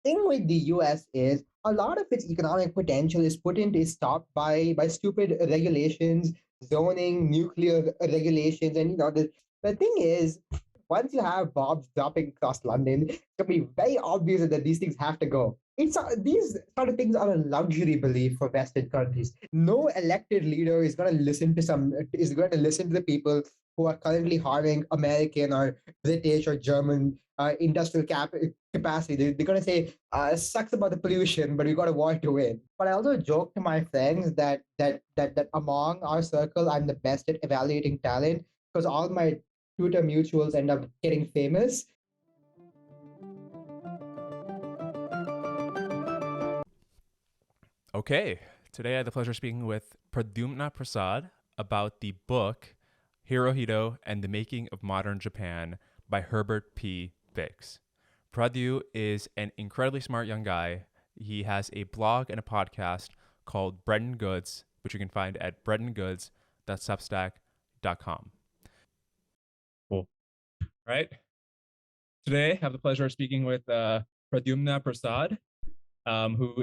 thing with the US is a lot of its economic potential is stopped by stupid regulations, zoning, nuclear regulations, and the thing is, once you have bombs dropping across London, it's gonna be very obvious that these things have to go. These sort of things are a luxury belief for Western countries. No elected leader is going to listen to the people who are currently harming American or British or German capacity. They're going to say, sucks about the pollution, but we got a war to win. But I also joke to my friends that among our circle, I'm the best at evaluating talent because all my Twitter mutuals end up getting famous. Okay, today I had the pleasure of speaking with Pradyu Prasad about the book Hirohito and the Making of Modern Japan by Herbert P. Pradyu is an incredibly smart young guy. He has a blog and a podcast called Bread and Goods, which you can find at breadandgoods.substack.com. Cool. Right. Today I have the pleasure of speaking with Pradyu Prasad, who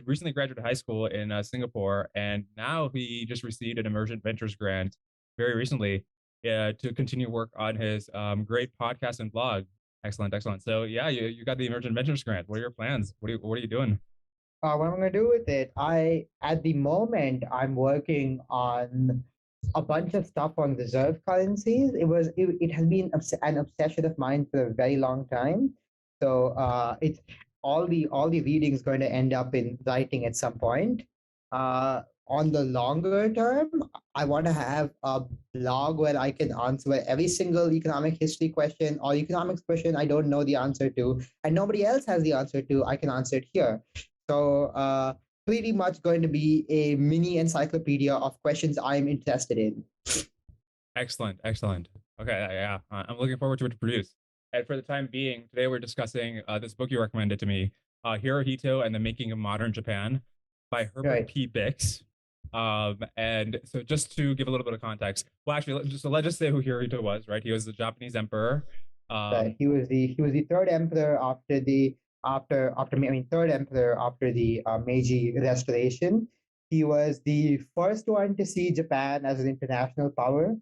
recently graduated high school in Singapore, and now he just received an Emergent Ventures grant very recently to continue work on his great podcast and blog. Excellent. So yeah, you got the Emergent Ventures grant. What are your plans? What are you doing? What I'm going to do with it, at the moment I'm working on a bunch of stuff on reserve currencies. It has been an obsession of mine for a very long time. So it's all the reading is going to end up in writing at some point. On the longer term, I want to have a blog where I can answer every single economic history question or economics question I don't know the answer to, and nobody else has the answer to. I can answer it here. So pretty much going to be a mini encyclopedia of questions I'm interested in. Excellent. Okay, yeah, I'm looking forward to it to produce. And for the time being, today we're discussing this book you recommended to me, Hirohito and the Making of Modern Japan by Herbert P. And so just to give a little bit of context, well, actually, let's just say who Hirohito was, right? He was the Japanese emperor. He was the third emperor third emperor after the Meiji Restoration. He was the first one to see Japan as an international power.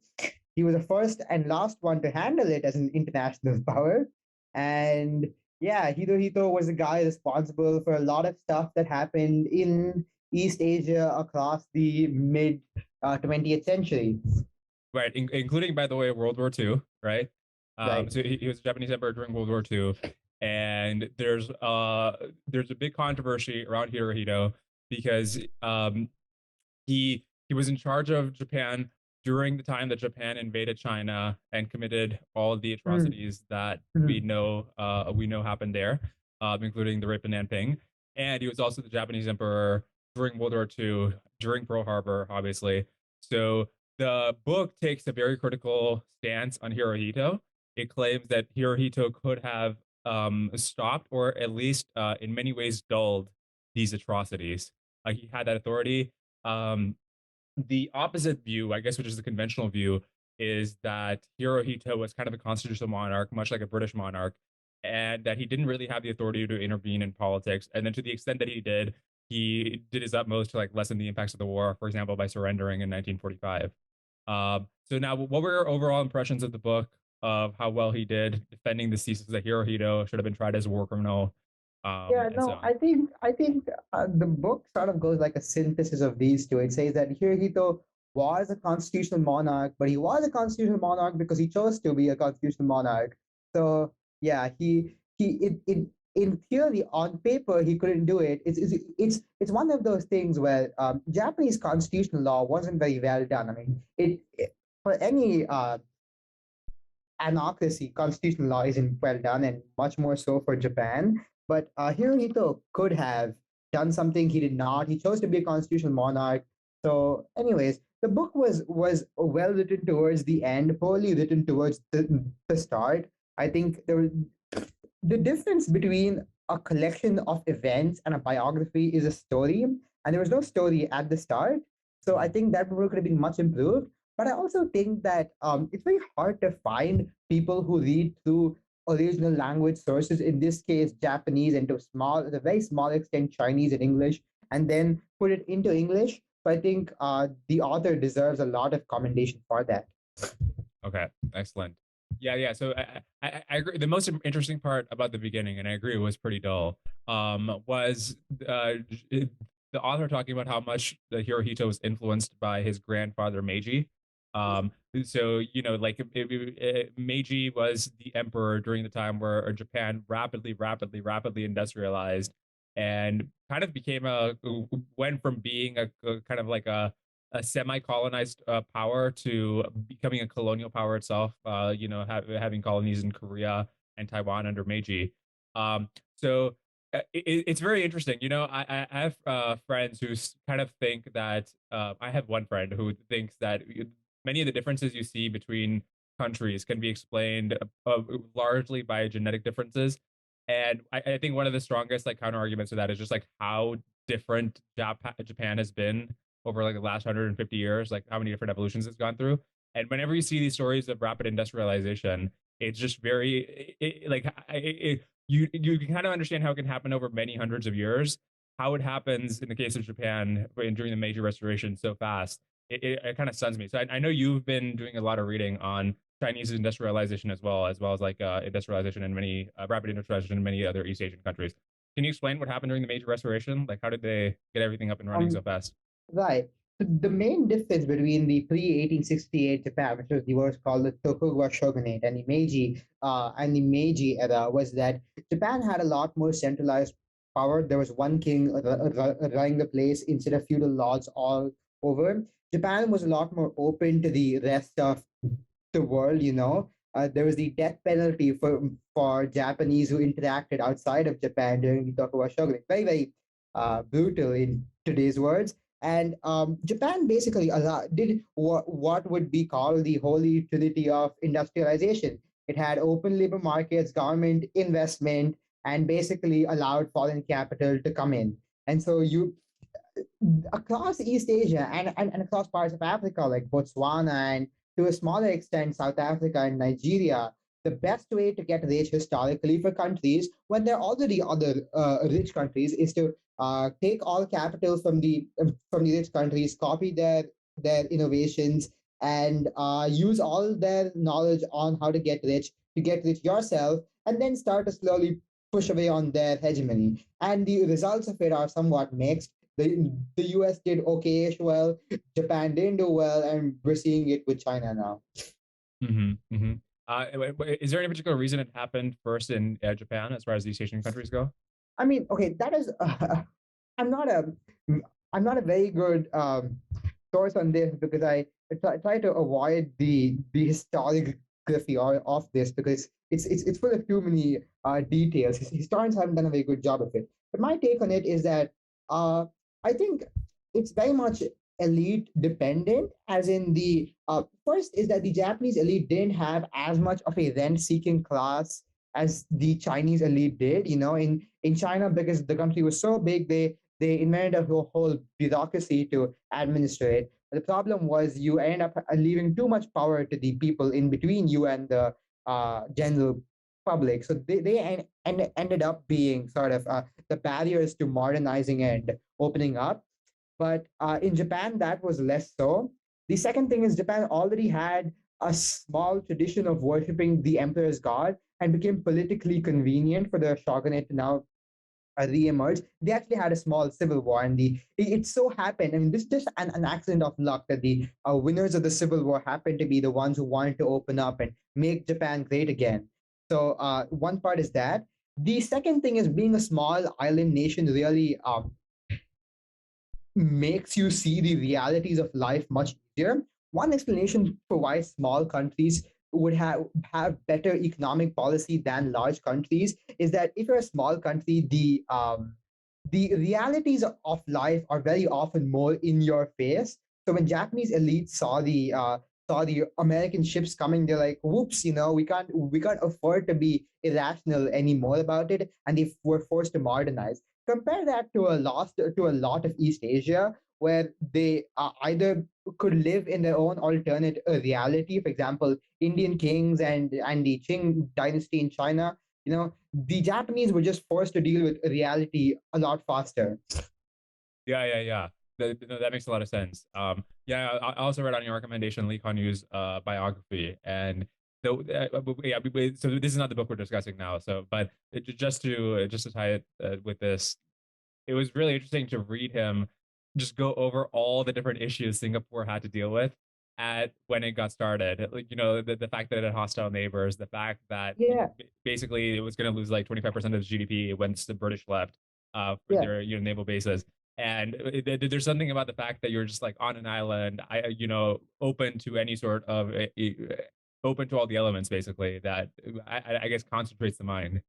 He was the first and last one to handle it as an international power. And yeah, Hirohito was the guy responsible for a lot of stuff that happened in East Asia across the mid 20th century. Right, including, by the way, World War II, right? Right. So he was a Japanese emperor during World War II. And there's a big controversy around Hirohito because he was in charge of Japan during the time that Japan invaded China and committed all of the atrocities that we know happened there, including the rape of Nanping. And he was also the Japanese emperor during World War II, during Pearl Harbor, obviously. So the book takes a very critical stance on Hirohito. It claims that Hirohito could have stopped or at least in many ways dulled these atrocities. He had that authority. The opposite view, I guess, which is the conventional view, is that Hirohito was kind of a constitutional monarch, much like a British monarch, and that he didn't really have the authority to intervene in politics. And then to the extent that he did his utmost to lessen the impacts of the war, for example, by surrendering in 1945. So now, what were your overall impressions of the book, of how well he did defending the thesis that Hirohito should have been tried as a war criminal? I think the book sort of goes like a synthesis of these two. It says that Hirohito was a constitutional monarch, but he was a constitutional monarch because he chose to be a constitutional monarch. So yeah, in theory, on paper, he couldn't do it. It's one of those things where Japanese constitutional law wasn't very well done. I mean, for any anarchy, constitutional law isn't well done, and much more so for Japan. But Hirohito could have done something he did not. He chose to be a constitutional monarch. So, anyways, the book was well written towards the end, poorly written towards the start. I think the difference between a collection of events and a biography is a story, and there was no story at the start. So I think that book could have been much improved. But I also think that it's very hard to find people who read through original language sources, in this case Japanese, into small, to a very small extent Chinese and English, and then put it into English. So I think the author deserves a lot of commendation for that. Okay, excellent. Yeah. So I agree. The most interesting part about the beginning, and I agree, it was pretty dull. Was the author talking about how much the Hirohito was influenced by his grandfather Meiji. So like Meiji was the emperor during the time where Japan rapidly industrialized, and kind of became went from being a kind of like a semi-colonized power to becoming a colonial power itself. Having colonies in Korea and Taiwan under Meiji. So it's very interesting. I have friends who kind of think that I have one friend who thinks that many of the differences you see between countries can be explained largely by genetic differences. And I think one of the strongest like counter arguments to that is just like how different Japan has been over like the last 150 years, like how many different evolutions it's gone through. And whenever you see these stories of rapid industrialization, it's just very you can kind of understand how it can happen over many hundreds of years. How it happens in the case of Japan during the Meiji Restoration so fast, it kind of stuns me. So I know you've been doing a lot of reading on Chinese industrialization as well as like industrialization and many rapid industrialization in many other East Asian countries. Can you explain what happened during the Meiji Restoration? Like, how did they get everything up and running so Um, fast? Right. So the main difference between the pre-1868 Japan, which was the what's called the Tokugawa shogunate, and the Meiji era, was that Japan had a lot more centralized power. There was one king running the place instead of feudal lords all over. Japan was a lot more open to the rest of the world. There was the death penalty for Japanese who interacted outside of Japan during the Tokugawa shogunate. Very, very brutal in today's words. And Japan basically did what would be called the holy trinity of industrialization. It had open labor markets, government investment, and basically allowed foreign capital to come in. And so you across East Asia and across parts of Africa, like Botswana and to a smaller extent, South Africa and Nigeria, the best way to get rich historically for countries when there are already other rich countries is to take all capital from the rich countries, copy their innovations, and use all their knowledge on how to get rich yourself, and then start to slowly push away on their hegemony. And the results of it are somewhat mixed. The US did okay-ish well, Japan didn't do well, and we're seeing it with China now. Mm-hmm. Is there any particular reason it happened first in Japan as far as East Asian countries go? I mean, okay, that is. I'm not a. I'm not a very good source on this because I try to avoid the historiography of this because it's full of too many details. Historians haven't done a very good job of it. But my take on it is that uh, I think it's very much elite dependent, as in the first is that the Japanese elite didn't have as much of a rent seeking class as the Chinese elite did. In China, because the country was so big, they invented a whole bureaucracy to administrate. The problem was you end up leaving too much power to the people in between you and the general public. So they ended up being sort of the barriers to modernizing and opening up. But in Japan, that was less so. The second thing is Japan already had a small tradition of worshiping the emperor's god and became politically convenient for the shogunate to now re-emerge. They actually had a small civil war, and it so happened. I mean, this is just an accident of luck that the winners of the civil war happened to be the ones who wanted to open up and make Japan great again. So one part is that. The second thing is being a small island nation really makes you see the realities of life much easier. One explanation for why small countries would have better economic policy than large countries is that if you're a small country, the realities of life are very often more in your face. So when Japanese elites saw the American ships coming, they're like, "Whoops! We can't afford to be irrational anymore about it," and they were forced to modernize. Compare that to a lot of East Asia, where they either could live in their own alternate reality. For example, Indian kings and the Qing dynasty in China. The Japanese were just forced to deal with reality a lot faster. Yeah. That makes a lot of sense. Yeah, I also read on your recommendation Lee Kuan Yew's biography, and yeah, so this is not the book we're discussing now. So, but just to tie it with this, it was really interesting to read him just go over all the different issues Singapore had to deal with at when it got started. Like, the fact that it had hostile neighbors, the fact that Yeah, basically it was going to lose like 25% of its GDP once the British left for yeah. their naval bases. And there's something about the fact that you're just like on an island, open to any sort of open to all the elements, basically, that I guess concentrates the mind.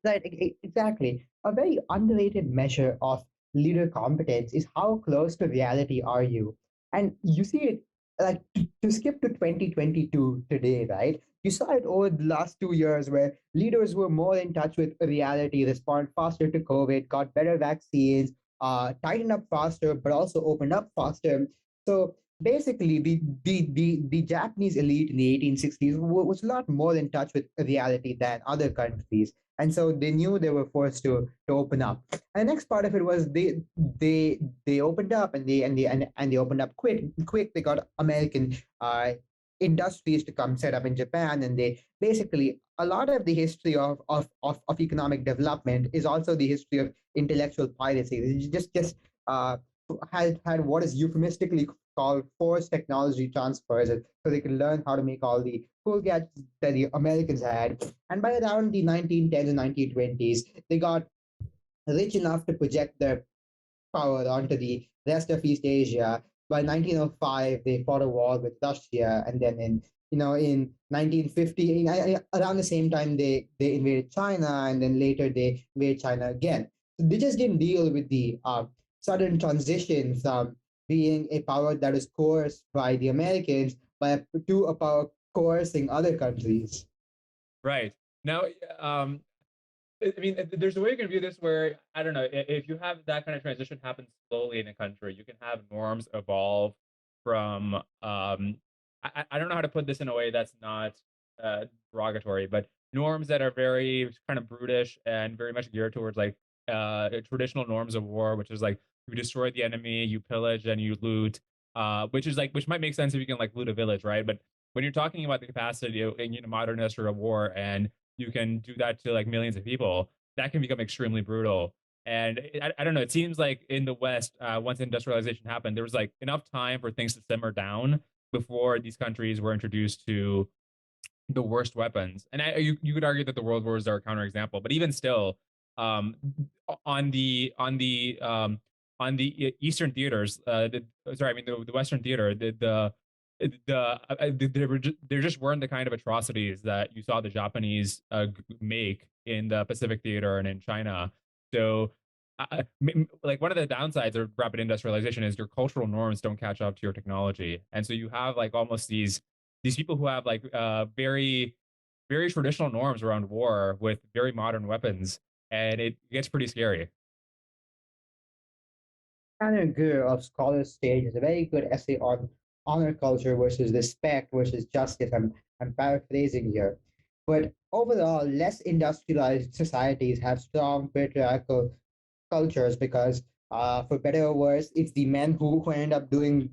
Right, exactly. A very underrated measure of leader competence is how close to reality are you. And you see it, like, to skip to 2022 today, right? You saw it over the last 2 years where leaders were more in touch with reality, respond faster to COVID, got better vaccines, tightened up faster, but also opened up faster. So basically, the Japanese elite in the 1860s was a lot more in touch with reality than other countries, and so they knew they were forced to open up. And the next part of it was they opened up, and they opened up quick. They got American industries to come set up in Japan, and they basically, a lot of the history of economic development is also the history of intellectual piracy. It's just had what is euphemistically called forced technology transfers, so they can learn how to make all the cool gadgets that the Americans had. And by around the 1910s and 1920s, they got rich enough to project their power onto the rest of East Asia. By 1905, they fought a war with Russia, and then in 1950, around the same time, they invaded China, and then later they invaded China again. So they just didn't deal with the sudden transition from being a power that is coerced by the Americans to a power coercing other countries. Right. Now, I mean, there's a way you can view this where, I don't know, if you have that kind of transition happen slowly in a country, you can have norms evolve from, I don't know how to put this in a way that's not derogatory, but norms that are very kind of brutish and very much geared towards like traditional norms of war, which is like you destroy the enemy, you pillage and you loot, which might make sense if you can like loot a village, right? But when you're talking about the capacity in modern industrial war and you can do that to like millions of people, that can become extremely brutal. And I don't know. It seems like in the West, once industrialization happened, there was like enough time for things to simmer down before these countries were introduced to the worst weapons. And you could argue that the world wars are a counterexample, but even still, um, on the Eastern theaters, sorry, I mean the Western theater, there just weren't the kind of atrocities that you saw the Japanese make in the Pacific theater and in China. So, like one of the downsides of rapid industrialization is your cultural norms don't catch up to your technology, and so you have like almost these people who have like very traditional norms around war with very modern weapons, and it gets pretty scary. Tanner Greer of Scholar's Stage is a very good essay on honor culture versus respect versus justice. I'm paraphrasing here. But overall, less industrialized societies have strong patriarchal cultures because, for better or worse, it's the men who end up doing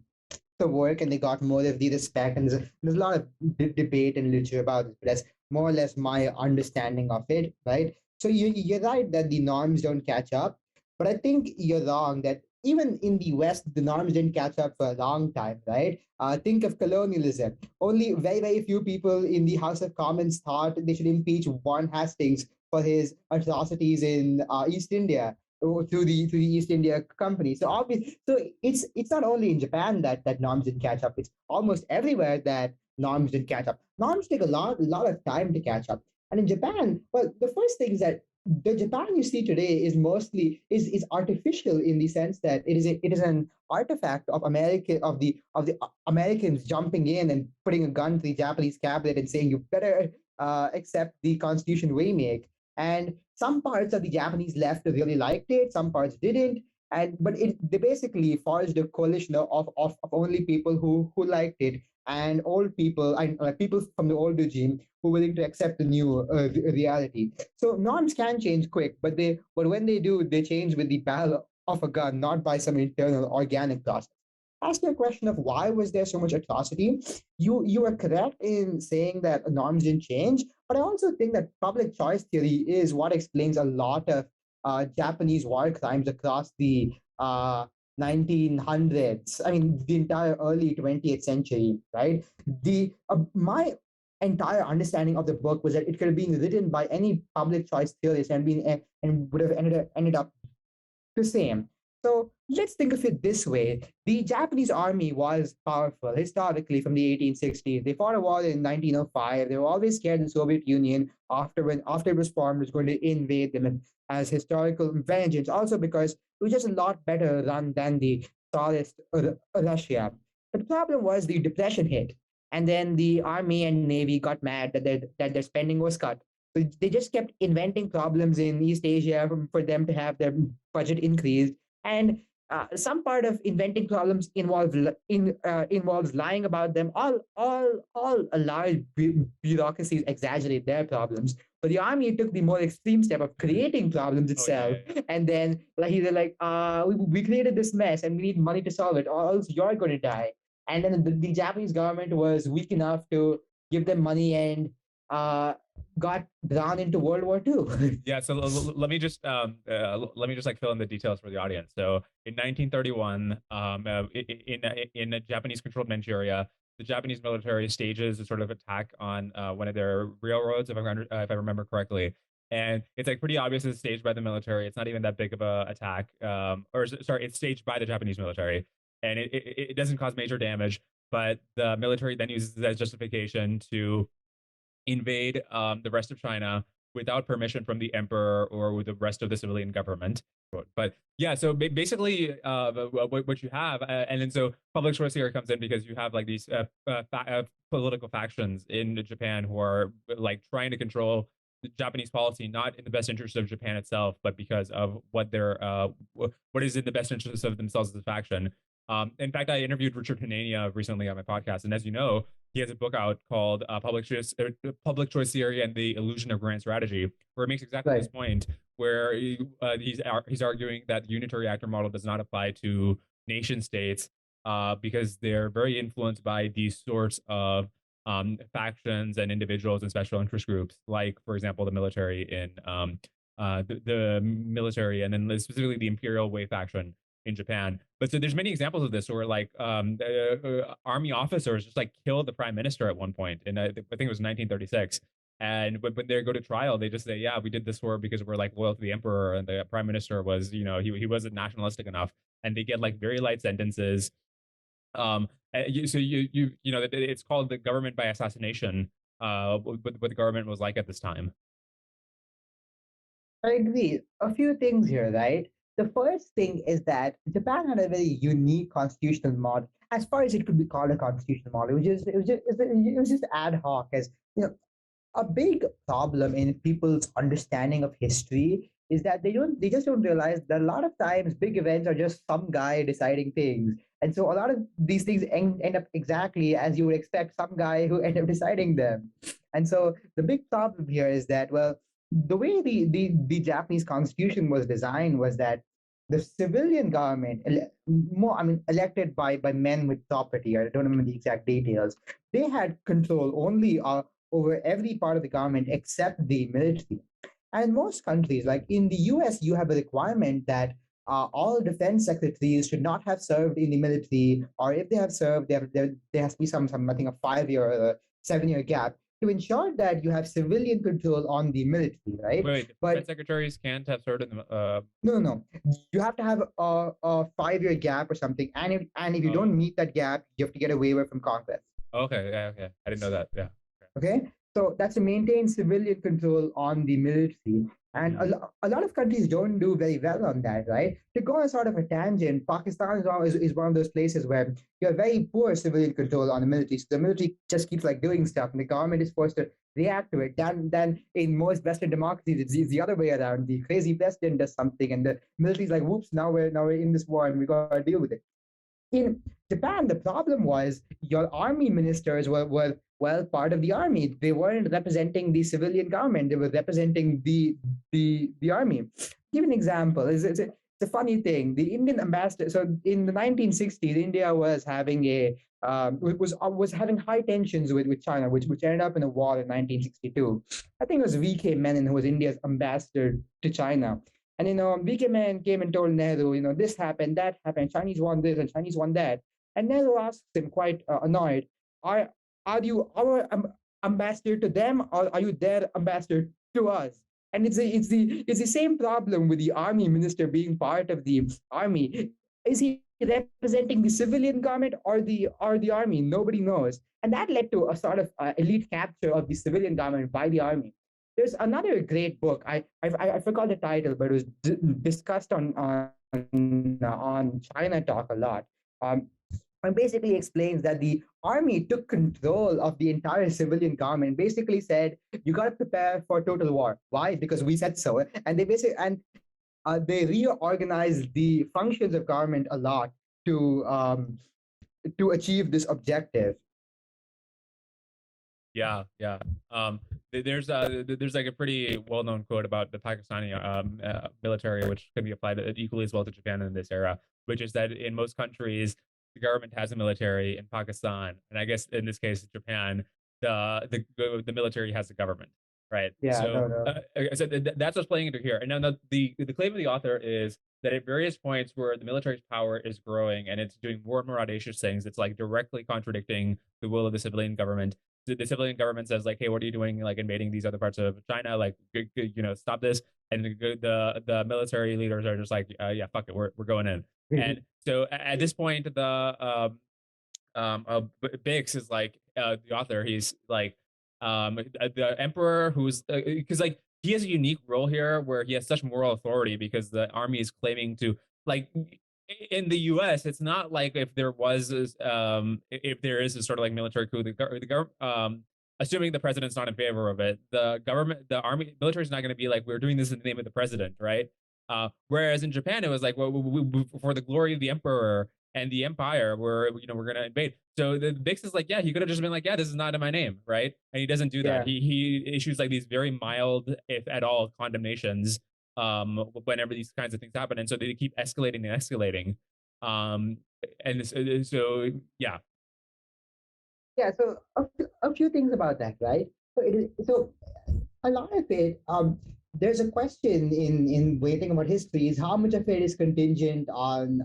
the work and they got more of the respect. And there's a lot of debate and literature about it, but that's more or less my understanding of it, right? So you're right that the norms don't catch up, but I think you're wrong that even in the West, the norms didn't catch up for a long time, right? Think of colonialism. Only very few people in the House of Commons thought they should impeach Warren Hastings for his atrocities in East India through the East India Company. So obviously, so it's not only in Japan that norms didn't catch up. It's almost everywhere that norms didn't catch up. Norms take a lot of time to catch up. And in Japan, well, the first thing is that the Japan you see today is mostly is artificial in the sense that it is an artifact of the Americans jumping in and putting a gun to the Japanese cabinet and saying you better accept the constitution we make. And some parts of the Japanese left really liked it, some parts didn't. And but they basically forged a coalition of only people who liked it, and old people and people from the old regime who were willing to accept the new reality. So norms can change quick, but when they do, they change with the barrel of a gun, not by some internal organic process. Ask you a question of why was there so much atrocity. You are correct in saying that norms didn't change, but I also think that public choice theory is what explains a lot of Japanese war crimes across the 1900s. I mean, the entire early 20th century, right? The my entire understanding of the book was that it could have been written by any public choice theorist and would have ended up the same. So let's think of it this way. The Japanese army was powerful historically from the 1860s. They fought a war in 1905. They were always scared the Soviet Union after it was formed was going to invade them as historical vengeance. Also because it was just a lot better run than the Tsarist Russia. But the problem was the depression hit, and then the army and navy got mad that their spending was cut. So they just kept inventing problems in East Asia for them to have their budget increased. And some part of inventing problems involves lying about them. All large bureaucracies exaggerate their problems, but the army took the more extreme step of creating problems itself. Yeah. And then like they're like, we created this mess and we need money to solve it, or else you're going to die. And then the Japanese government was weak enough to give them money and got drawn into World War II. Yeah, so let me just like fill in the details for the audience. So in 1931, in a Japanese controlled Manchuria, the Japanese military stages a sort of attack on one of their railroads, if I remember correctly. And it's like pretty obvious it's staged by the military. It's not even that big of a attack, or sorry, it's staged by the Japanese military, and it doesn't cause major damage. But the military then uses that as justification to invade the rest of China without permission from the emperor or with the rest of the civilian government. But yeah, so basically, what you have, and then so public choice here comes in because you have like these political factions in Japan who are like trying to control the Japanese policy, not in the best interest of Japan itself, but because of what is in the best interest of themselves as a faction. In fact, I interviewed Richard Hanania recently on my podcast, and as you know, he has a book out called Public Choice Theory and the Illusion of Grand Strategy, where it makes exactly this point, where he's arguing that the unitary actor model does not apply to nation states because they're very influenced by these sorts of factions and individuals and special interest groups, like, for example, the military the military, and then specifically the Imperial Way faction in Japan. But so there's many examples of this where like army officers just like killed the prime minister at one point, and I think it was 1936. And when they go to trial, they just say, "Yeah, we did this war because we're like loyal to the emperor," and the prime minister was, he wasn't nationalistic enough, and they get like very light sentences. It's called the government by assassination. What the government was like at this time. I agree. A few things here, right? The first thing is that Japan had a very unique constitutional model, as far as it could be called a constitutional model. It was just ad hoc, as you know, a big problem in people's understanding of history is that they just don't realize that a lot of times big events are just some guy deciding things, and so a lot of these things end up exactly as you would expect some guy who end up deciding them. And so the big problem here is that, well, the way the Japanese constitution was designed was that the civilian government, elected by men with property, I don't remember the exact details, they had control only over every part of the government except the military. And most countries, like in the US, you have a requirement that all defense secretaries should not have served in the military, or if they have served, there has to be some I think, a 5 year or 7 year gap to ensure that you have civilian control on the military, right? Wait, defense secretaries can't have served in the. No. You have to have a 5 year gap or something, and if you don't meet that gap, you have to get a waiver from Congress. Okay, yeah, okay. I didn't know that. Yeah. Okay, so that's to maintain civilian control on the military. And a lot of countries don't do very well on that, right? To go on sort of a tangent, Pakistan is one of those places where you have very poor civilian control on the military. So the military just keeps like doing stuff, and the government is forced to react to it. Then in most Western democracies, it's the other way around. The crazy president does something, and the military's like, "Whoops! Now we're in this war, and we got to deal with it." In Japan, the problem was your army ministers were well part of the army. They weren't representing the civilian government. They were representing the army. Give an example. It's a funny thing. The Indian ambassador. So in the 1960s, India was having was having high tensions with China, which ended up in a war in 1962. I think it was V.K. Menon who was India's ambassador to China. And VK Man came and told Nehru, this happened, that happened, Chinese won this and Chinese won that. And Nehru asked him, quite annoyed, are you our ambassador to them, or are you their ambassador to us? And it's the same problem with the army minister being part of the army. Is he representing the civilian government or the army? Nobody knows. And that led to a sort of elite capture of the civilian government by the army. There's another great book. I forgot the title, but it was discussed on China Talk a lot. And basically explains that the army took control of the entire civilian government. Basically said you got to prepare for total war. Why? Because we said so. And they reorganized the functions of government a lot to achieve this objective. Yeah. There's like a pretty well-known quote about the Pakistani military, which can be applied equally as well to Japan in this era, which is that in most countries the government has a military. In Pakistan, and I guess in this case Japan, the military has a government, right? Yeah. So that's what's playing into here. And now the claim of the author is that at various points where the military's power is growing and it's doing more and more audacious things, it's like directly contradicting the will of the civilian government. The civilian government says like, hey, what are you doing, like invading these other parts of China, like stop this. And the military leaders are just like, yeah, fuck it, we're going in. And so at this point Biggs is like, the author, he's like, the emperor, who's because like he has a unique role here where he has such moral authority because the army is claiming to, like, in the U.S., it's not like if there is a sort of like military coup, the government, assuming the president's not in favor of it, the army, military is not going to be like, we're doing this in the name of the president, right? Whereas in Japan, it was like, well, for the glory of the emperor and the empire, we're going to invade. So the Bix is like, yeah, he could have just been like, yeah, this is not in my name, right? And he doesn't do that. Yeah. He issues like these very mild, if at all, condemnations whenever these kinds of things happen, and so they keep escalating and escalating. And so yeah. So a few things about that, right? So a lot of it, there's a question in waiting about history is how much of it is contingent on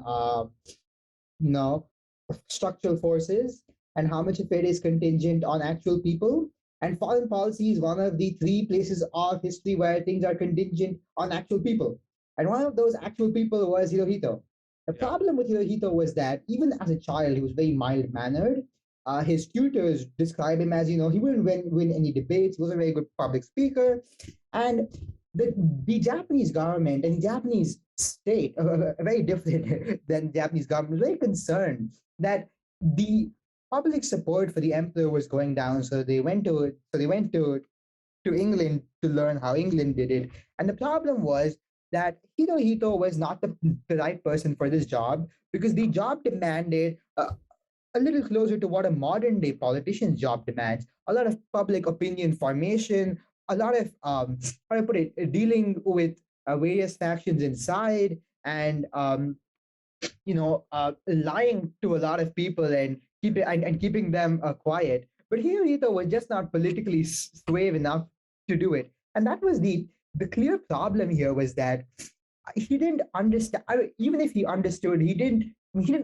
structural forces and how much of it is contingent on actual people. And foreign policy is one of the three places of history where things are contingent on actual people. And one of those actual people was Hirohito. The problem with Hirohito was that even as a child, he was very mild mannered. His tutors describe him as, he wouldn't win any debates. He wasn't a very good public speaker. And the Japanese government and the Japanese state, very different than the Japanese government, was very concerned that the public support for the emperor was going down. So they went to England to learn how England did it. And the problem was that Hirohito was not the right person for this job because the job demanded a little closer to what a modern day politician's job demands. A lot of public opinion formation, a lot of how do I put it, dealing with various factions inside, and lying to a lot of people and keeping them quiet. But Hirohito was just not politically suave enough to do it, and that was the clear problem here was that he didn't understand. Even if he understood, he didn't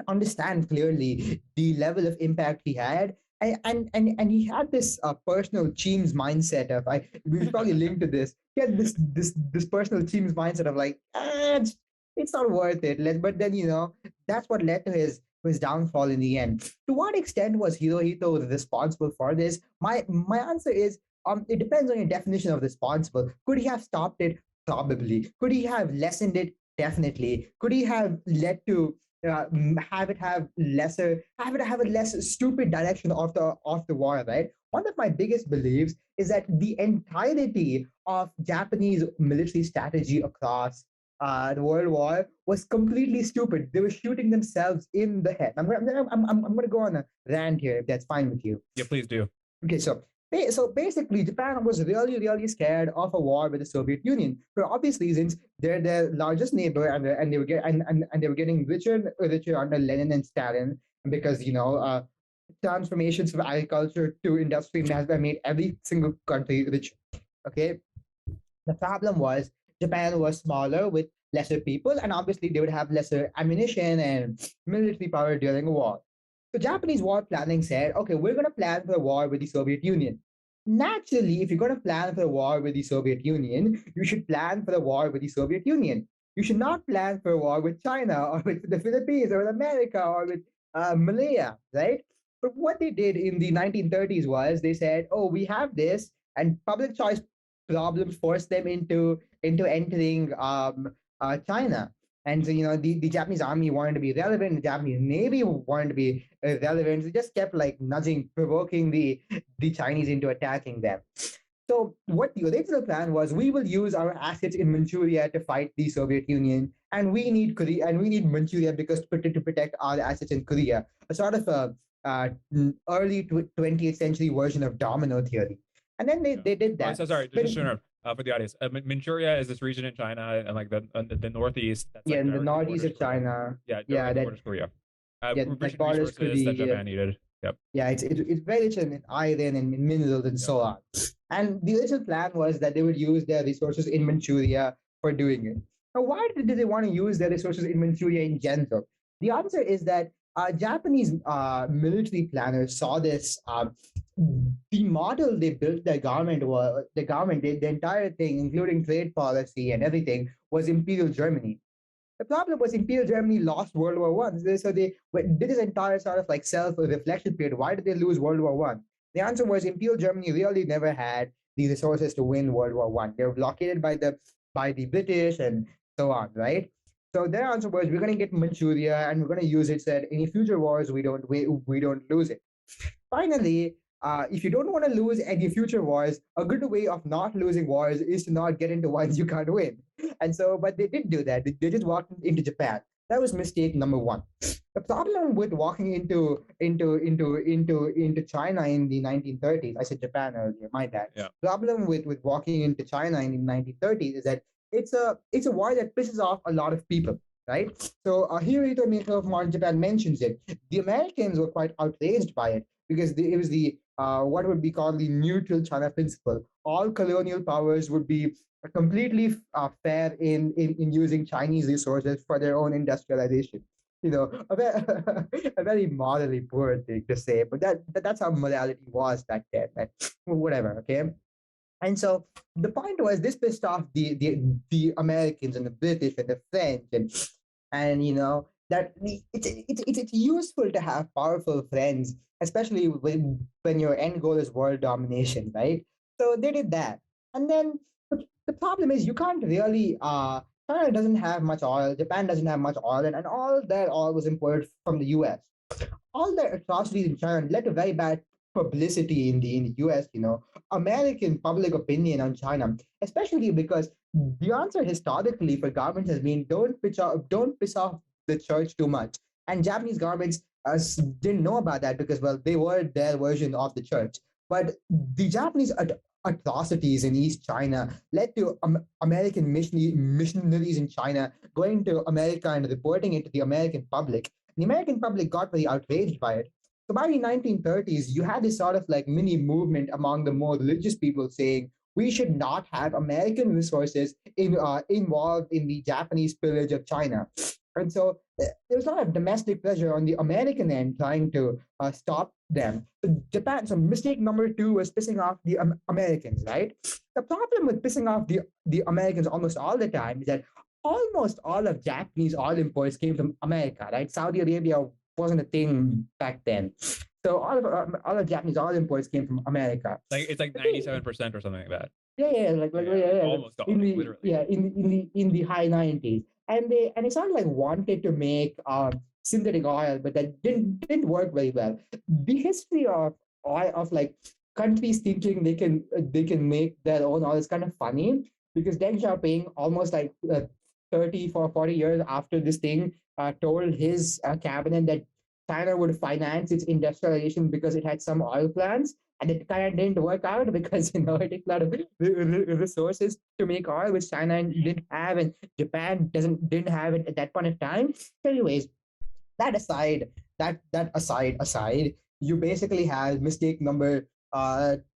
understand clearly the level of impact he had. And he had this personal Cheems mindset of we should probably link to this. He had this personal Cheems mindset of like, it's not worth it. But then that's what led to his downfall in the end. To what extent was Hirohito responsible for this? My answer is it depends on your definition of responsible. Could he have stopped it? Probably. Could he have lessened it? Definitely. Could he have led to have it have a less stupid direction of the war, right? One of my biggest beliefs is that the entirety of Japanese military strategy across the World War was completely stupid. They were shooting themselves in the head. I'm gonna go on a rant here if that's fine with you. Yeah, please do. Okay, so basically, Japan was really, really scared of a war with the Soviet Union for obvious reasons. They're their largest neighbor, and they were and they were getting richer and richer under Lenin and Stalin because transformations from agriculture to industry has made every single country rich. Okay, the problem was Japan was smaller with lesser people, and obviously they would have lesser ammunition and military power during a war. So Japanese war planning said, okay, we're going to plan for a war with the Soviet Union. Naturally, if you're going to plan for a war with the Soviet Union, you should plan for a war with the Soviet Union. You should not plan for a war with China or with the Philippines or with America or with Malaya, right? But what they did in the 1930s was they said, oh, we have this, and public choice problems forced them into entering China. And so, the Japanese army wanted to be relevant, the Japanese Navy wanted to be relevant. They just kept like nudging, provoking the Chinese into attacking them. So what the original plan was, we will use our assets in Manchuria to fight the Soviet Union, and we need Korea, and we need Manchuria because to protect our assets in Korea. A sort of a early 20th century version of domino theory. And then they did that. So sorry, just to interrupt for the audience. Manchuria is this region in China and like the northeast. That's yeah, like in the northeast of China. Yeah, that borders Korea. Like borders resources that Japan needed. Yep. Yeah, it's very rich in iron and minerals and so on. And the original plan was that they would use their resources in Manchuria for doing it. Now, why did they want to use their resources in Manchuria in general? The answer is that Japanese military planners saw this. The model they built their government was the entire thing, including trade policy and everything, was Imperial Germany. The problem was Imperial Germany lost World War One, so they did this entire sort of like self-reflection period. Why did they lose World War One? The answer was Imperial Germany really never had the resources to win World War One. They were blockaded by the British and so on, right? So their answer was, we're going to get Manchuria and we're going to use it so that any future wars we don't lose it. Finally, if you don't want to lose any future wars, a good way of not losing wars is to not get into ones you can't win. And so, but they didn't do that. They just walked into Japan. That was mistake number one. The problem with walking into China in the 1930s, I said Japan earlier, my bad. Yeah. Problem with walking into China in the 1930s is that it's a war that pisses off a lot of people, right? So Hirohito, Maker of modern Japan, mentions it. The Americans were quite outraged by it because it was the what would be called the neutral China principle. All colonial powers would be completely fair in using Chinese resources for their own industrialization. A very morally poor thing to say, but that's how morality was back then. Right? Whatever, okay. And so the point was, this pissed off the Americans and the British and the French and that it's useful to have powerful friends, especially when your end goal is world domination, right? So they did that, and then the problem is you can't really. China doesn't have much oil. Japan doesn't have much oil, and all that oil was imported from the U.S. All the atrocities in China led to very bad publicity in the US, American public opinion on China, especially because the answer historically for governments has been don't piss off the church too much. And Japanese governments didn't know about that because, well, they were their version of the church. But the Japanese atrocities in East China led to American missionaries in China going to America and reporting it to the American public. The American public got very outraged by it. So by the 1930s, you had this sort of like mini movement among the more religious people saying we should not have American resources involved in the Japanese pillage of China. And so there was a lot of domestic pressure on the American end trying to stop them. So mistake number two was pissing off the Americans, right? The problem with pissing off the Americans almost all the time is that almost all of Japanese oil imports came from America, right? Saudi Arabia wasn't a thing back then. So all of Japanese oil imports came from America. It's like 97% or something like that. Yeah, almost all, like literally. in the high 90s, and it's not like wanted to make synthetic oil, but that didn't work very well. The history of oil, of like countries thinking they can make their own oil, is kind of funny, because Deng Xiaoping, almost like 30 for 40 years after this thing, told his cabinet that China would finance its industrialization because it had some oil plants, and it kind of didn't work out because it takes a lot of resources to make oil, which China didn't have, and Japan didn't have it at that point in time. So anyways, that aside, aside, you basically had mistake number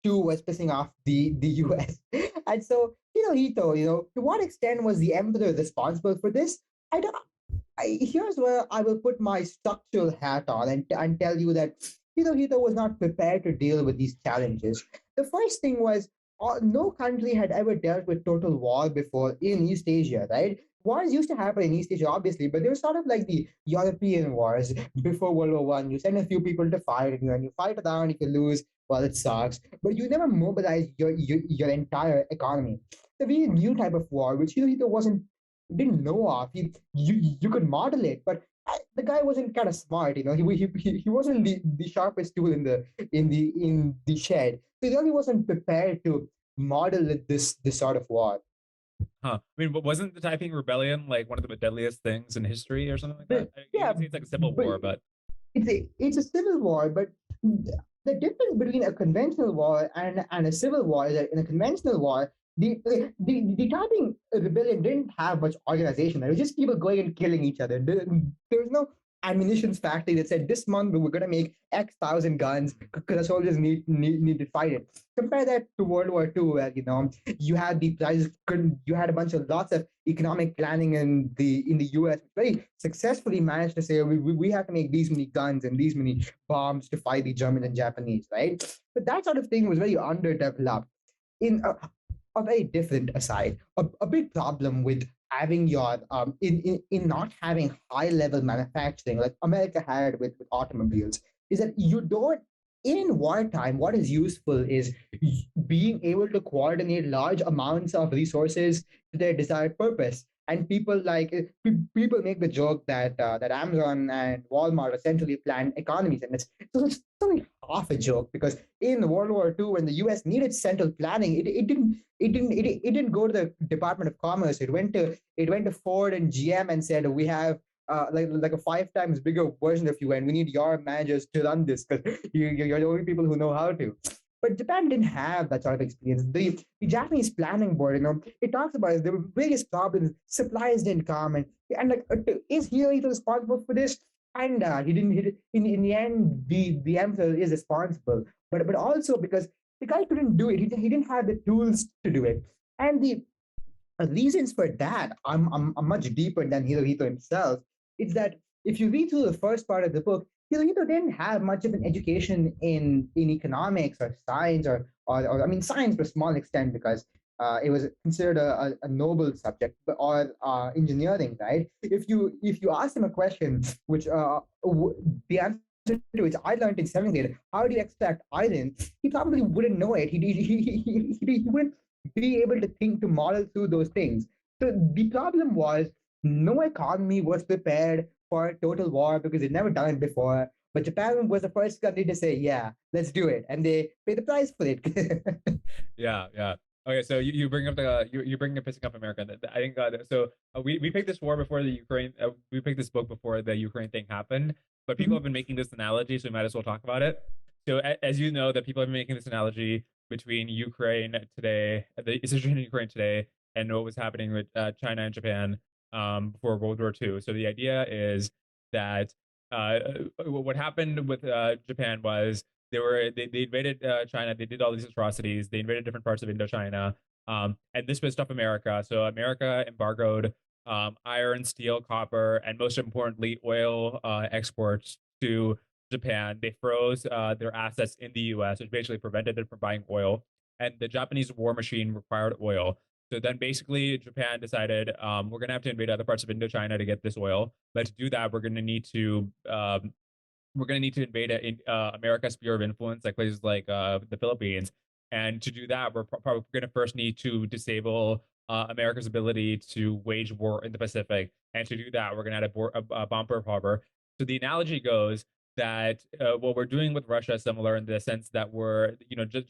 two was pissing off the US. And so Hirohito, to what extent was the emperor responsible for this? I don't Here's where I will put my structural hat on, and tell you that Hirohito was not prepared to deal with these challenges. The first thing was, no country had ever dealt with total war before in East Asia, right? Wars used to happen in East Asia, obviously, but they were sort of like the European wars before World War One. You send a few people to fight, and you fight around, if you lose, well, it sucks. But you never mobilize your entire economy. The very new type of war, which Hirohito wasn't didn't know of. You could model it, but the guy wasn't kind of smart. He wasn't the sharpest tool in the shed. So he really wasn't prepared to model this sort of war. Huh. I mean, but wasn't the Taiping Rebellion like one of the deadliest things in history or something like that? But You yeah, can say it's like a civil but war, but it's a civil war, but the difference between a conventional war and a civil war is that in a conventional war, the Taiping rebellion didn't have much organization. It was just people going and killing each other. There was no ammunition factory that said this month we're going to make X thousand guns because the soldiers need to fight it. Compare that to World War II, where you had the prices, you had a bunch of lots of economic planning in the US, very successfully managed to say we have to make these many guns and these many bombs to fight the Germans and Japanese, right? But that sort of thing was very underdeveloped. In a very different aside, a big problem with having your in not having high level manufacturing like America had with automobiles is that you don't in wartime. What is useful is being able to coordinate large amounts of resources to their desired purpose. And people make the joke that Amazon and Walmart are centrally planned economies, and it's only half a joke, because in World War II, when the U.S. needed central planning, it didn't go to the Department of Commerce. It went to Ford and GM and said, we have like a five times bigger version of you, and we need your managers to run this because you're the only people who know how to. But Japan didn't have that sort of experience. The Japanese planning board, it talks about it, there were various problems. Supplies didn't come, and like, is Hirohito responsible for this? And he didn't. In the end, the emperor is responsible, but also because the guy couldn't do it. He didn't have the tools to do it, and the reasons for that are much deeper than Hirohito himself. It's that if you read through the first part of the book, Hirohito didn't have much of an education in economics or science, or I mean science to a small extent, because it was considered a noble subject, or engineering, right? If you ask him a question, which the answer to which I learned in seventh grade, how do you extract iron? He probably wouldn't know it. He wouldn't be able to think to model through those things. So the problem was no economy was prepared for total war because they'd never done it before. But Japan was the first country to say, "Yeah, let's do it," and they paid the price for it. yeah, yeah. Okay, so you bring up you bring up pissing off America. I think so. We picked this war before the Ukraine. We picked this book before the Ukraine thing happened, but people have been making this analogy, so we might as well talk about it. So as you know, that people have been making this analogy between Ukraine today, the situation in Ukraine today, and what was happening with China and Japan before World War II. So the idea is that what happened with Japan was they invaded China. They did all these atrocities. They invaded different parts of Indochina, and this pissed off America. So America embargoed iron, steel, copper, and most importantly, oil exports to Japan. They froze their assets in the U.S., which basically prevented them from buying oil. And the Japanese war machine required oil. So then basically Japan decided we're going to have to invade other parts of Indochina to get this oil. But to do that, we're going to need to invade America's sphere of influence, like places like the Philippines. And to do that, we're probably going to first need to disable America's ability to wage war in the Pacific. And to do that, we're going to add a bomber harbor. So the analogy goes that what we're doing with Russia is similar in the sense that we're,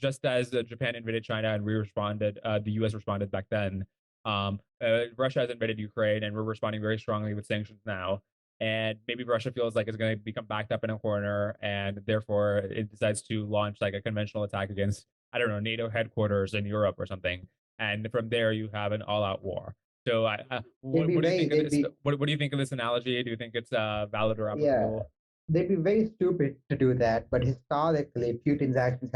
just as Japan invaded China and we responded, the U.S. responded back then. Russia has invaded Ukraine, and we're responding very strongly with sanctions now. And maybe Russia feels like it's going to become backed up in a corner, and therefore it decides to launch like a conventional attack against, I don't know, NATO headquarters in Europe or something. And from there, you have an all-out war. So, what do you think of they'd this? be What do you think of this analogy? Do you think it's valid or yeah, applicable? they'd be very stupid to do that. But historically, Putin's actions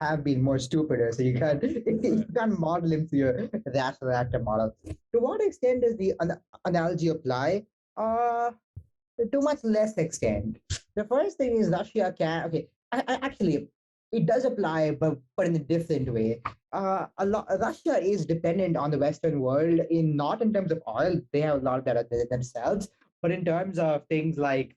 have been more stupider. So you can't model him through your rational actor model. To what extent does the analogy apply? To much less extent. The first thing is Russia can okay. Actually, it does apply, but in a different way. Russia is dependent on the Western world in not in terms of oil. They have a lot of that themselves, but in terms of things like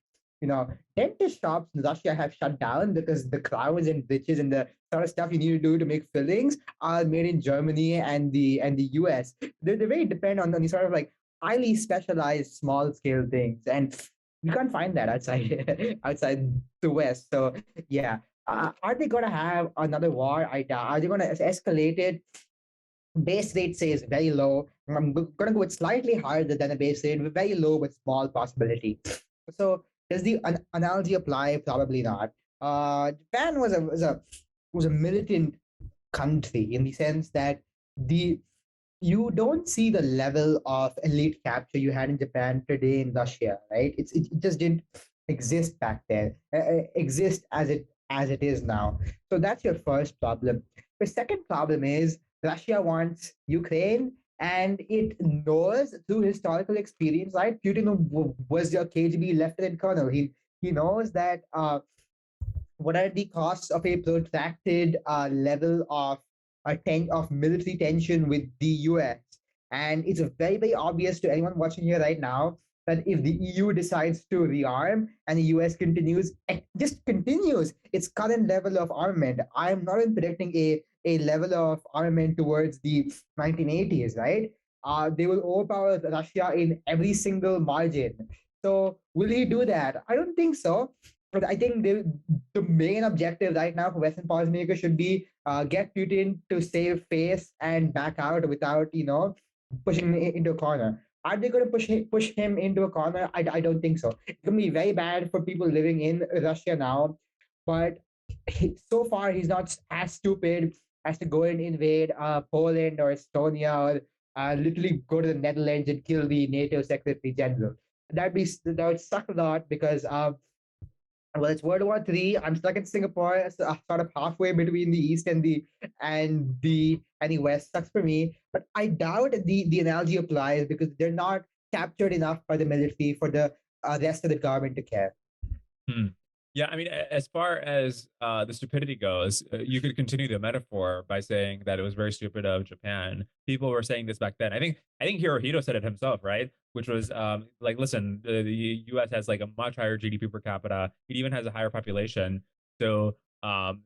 dentist shops in Russia have shut down because the crowns and bridges and the sort of stuff you need to do to make fillings are made in Germany and the US. They're very dependent on these sort of like highly specialized small scale things, and you can't find that outside outside the West. So yeah, are they going to have another war? I doubt. Are they going to escalate it? Base rate says very low. I'm going to go with slightly higher than the base rate, very low with small possibility. So does the analogy apply? Probably not. Japan was a militant country in the sense that the you don't see the level of elite capture you had in Japan today in Russia, right? It just didn't exist back then. Exist as it is now. So that's your first problem. The second problem is Russia wants Ukraine, and it knows through historical experience, right? Putin was your KGB lieutenant colonel. He knows that what are the costs of a protracted level of military tension with the US? And it's very, very obvious to anyone watching here right now that if the EU decides to rearm and the US just continues its current level of armament, I'm not even predicting a level of armament towards the 1980s, right? They will overpower Russia in every single margin. So will he do that? I don't think so. But I think the main objective right now for Western policymakers should be get Putin to save face and back out without pushing him into a corner. Are they going to push him into a corner? I don't think so. It's going to be very bad for people living in Russia now. But so far, he's not as stupid as to go and invade Poland or Estonia or literally go to the Netherlands and kill the NATO Secretary General. That would suck a lot because well, it's World War III. I'm stuck in Singapore, sort of halfway between the East and the West. Sucks for me, but I doubt the analogy applies because they're not captured enough by the military for the rest of the government to care. Hmm. Yeah, I mean, as far as the stupidity goes, you could continue the metaphor by saying that it was very stupid of Japan. People were saying this back then. I think Hirohito said it himself, right? Which was like, listen, the U.S. has like a much higher GDP per capita. It even has a higher population. So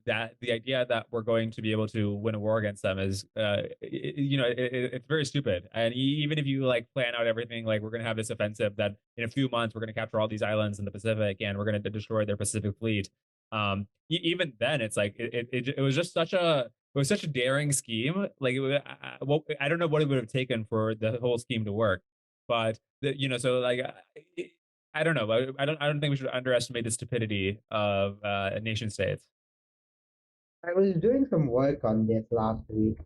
that the idea that we're going to be able to win a war against them is, it's very stupid. And even if you like plan out everything, like we're going to have this offensive that in a few months we're going to capture all these islands in the Pacific and we're going to destroy their Pacific fleet. Even then, it's like it was just such a daring scheme. Like I don't know what it would have taken for the whole scheme to work, but so like. I don't know. I don't think we should underestimate the stupidity of nation states. I was doing some work on this last week.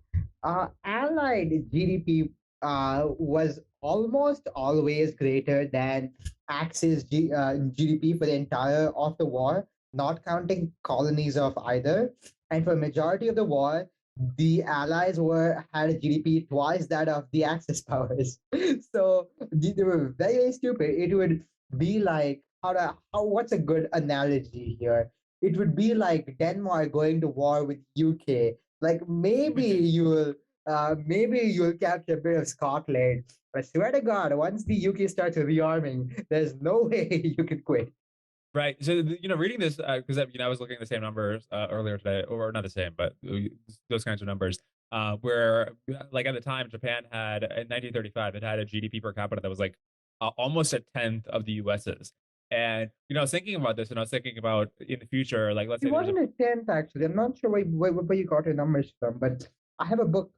Allied GDP was almost always greater than Axis GDP for the entire of the war, not counting colonies of either. And for majority of the war, the Allies had a GDP twice that of the Axis powers. So they were very, very stupid. It would be like what's a good analogy here? It would be like Denmark going to war with UK. Like maybe you'll capture a bit of Scotland. But I swear to God, once the UK starts rearming, there's no way you can quit. Right. So, reading this, because I was looking at the same numbers earlier today, or not the same, but those kinds of numbers, where like at the time, Japan had in 1935, it had a GDP per capita that was like almost a tenth of the US's. And I was thinking about this, and I was thinking about in the future, like let's It say there's a wasn't a tenth actually. I'm not sure where you got your numbers from, but I have a book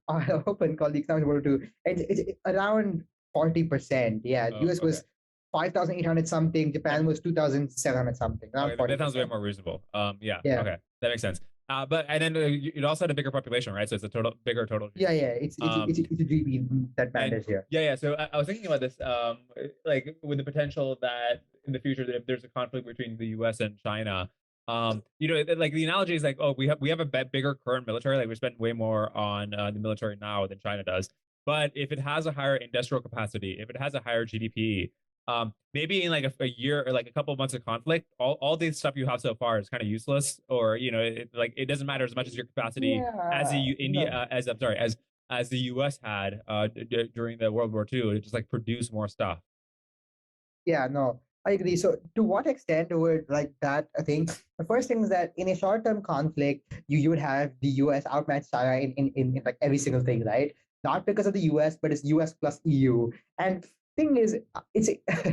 open called The Economic World Two, and it's around 40%. Yeah, oh, US okay. was 5,800 something. That, Japan was 2,700 something. Around okay, that sounds way 40%. more reasonable. Yeah, Yeah. okay, that makes sense. But and then it also had a bigger population, right? So it's a bigger total Yeah, GDP. yeah. Um, It's a GP that and matters here. yeah. So I was thinking about this, like with the potential that in the future that if there's a conflict between the U.S. and China, like the analogy is like, oh, we have a bigger current military, like we spend way more on the military now than China does. But if it has a higher industrial capacity, if it has a higher GDP, maybe in like a year or like a couple of months of conflict, all the stuff you have so far is kind of useless, or it doesn't matter as much as your capacity as Yeah. the India No. as I'm sorry as the U.S. had during the World War II to just like produce more stuff. Yeah, no, I agree. So, to what extent would like that? I think the first thing is that in a short-term conflict, you would have the U.S. outmatch China in like every single thing, right? Not because of the U.S., but it's U.S. plus EU. And thing is, it's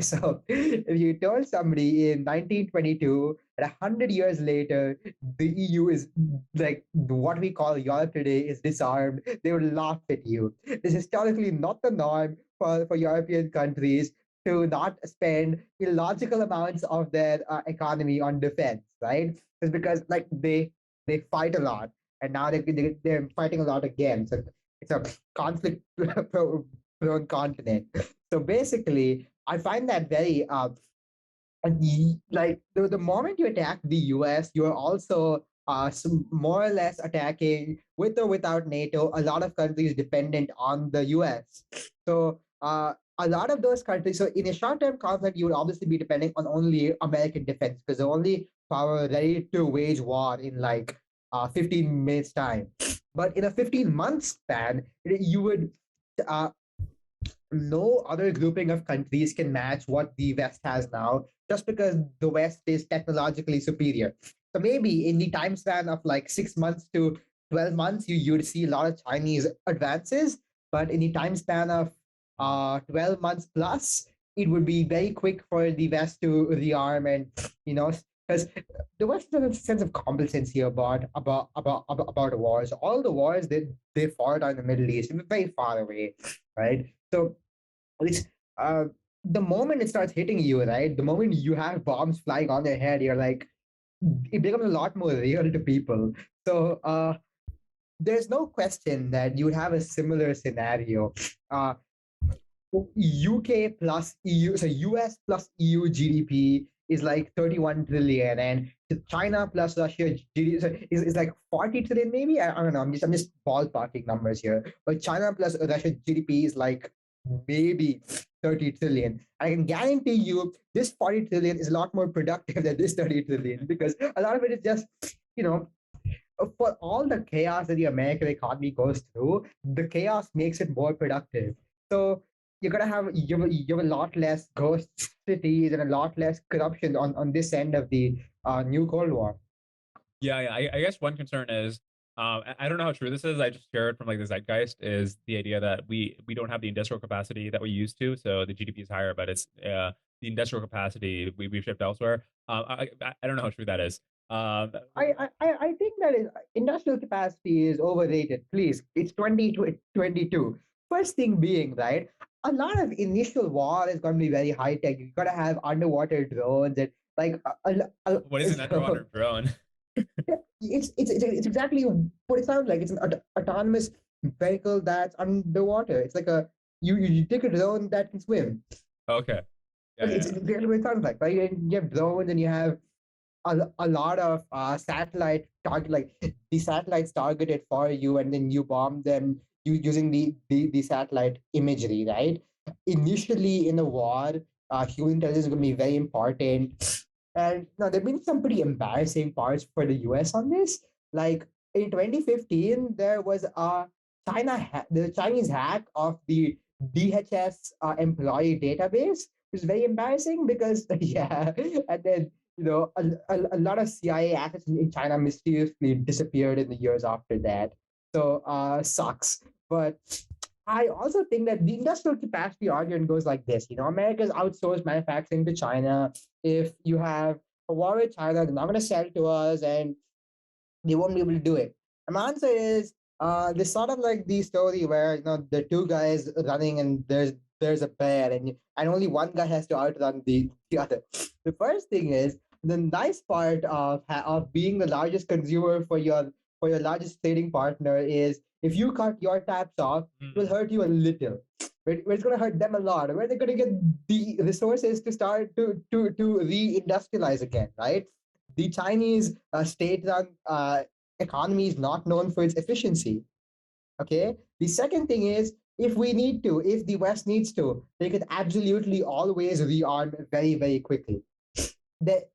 so if you told somebody in 1922 that 100 years later the EU is like what we call Europe today is disarmed, they would laugh at you. This is historically not the norm for European countries to not spend illogical amounts of their economy on defense, right? It's because like they fight a lot, and now they're fighting a lot again. So it's a conflict prone continent. So basically, I find that very like the moment you attack the US, you're also more or less attacking with or without NATO a lot of countries dependent on the US. So a lot of those countries, so in a short-term conflict, you would obviously be depending on only American defense because the only power ready to wage war in like 15 minutes time. But in a 15-month span, you would uh, no other grouping of countries can match what the West has now, just because the West is technologically superior. So maybe in the time span of like 6 months to 12 months, you'd see a lot of Chinese advances, but in the time span of 12 months plus, it would be very quick for the West to rearm and, because the West has a sense of complacency about wars. All the wars that they fought in the Middle East, very far away, right? So it's uh the moment it starts hitting you, right? The moment you have bombs flying on your head, you're like, it becomes a lot more real to people. So there's no question that you would have a similar scenario. Uh, UK plus EU, so US plus EU GDP is like 31 trillion, and China plus Russia GDP is like 40 trillion, maybe. I don't know. I'm just ballparking numbers here. But China plus Russia GDP is like maybe 30 trillion. I can guarantee you this 40 trillion is a lot more productive than this 30 trillion because a lot of it is just, you know, for all the chaos that the American economy goes through, the chaos makes it more productive. So you have a lot less ghost cities and a lot less corruption on this end of the new Cold War. Yeah. I guess one concern is, I don't know how true this is. I just shared from like the zeitgeist is the idea that we don't have the industrial capacity that we used to. So the GDP is higher, but it's the industrial capacity we've shipped elsewhere. I don't know how true that is. I think that industrial capacity is overrated. Please, it's 2022. First thing being, right, a lot of initial war is going to be very high tech. You got to have underwater drones and like What is an so, underwater drone? yeah, it's exactly what it sounds like. It's an autonomous vehicle that's underwater. It's like you take a drone that can swim. Okay. Yeah, It's yeah. exactly what it sounds like, right? You have drones and you have a lot of satellite target, like the satellites targeted for you, and then you bomb them using the satellite imagery, right? Initially in the war, human intelligence is going to be very important. And now there've been some pretty embarrassing parts for the US on this. Like in 2015, there was a the Chinese hack of the DHS employee database, which is very embarrassing because yeah, and then a lot of CIA assets in China mysteriously disappeared in the years after that. So sucks. But I also think that the industrial capacity argument goes like this. America's outsourced manufacturing to China. If you have a war with China, they're not going to sell to us, and they won't be able to do it. And my answer is this sort of like the story where the two guys running and there's a bear and only one guy has to outrun the other. The first thing is the nice part of being the largest consumer for your largest trading partner is if you cut your taps off, it will hurt you a little. But it's going to hurt them a lot. Where they're going to get the resources to start to re-industrialize again, right? The Chinese state-run economy is not known for its efficiency. Okay. The second thing is, if the West needs to, they can absolutely always rearm very, very quickly. It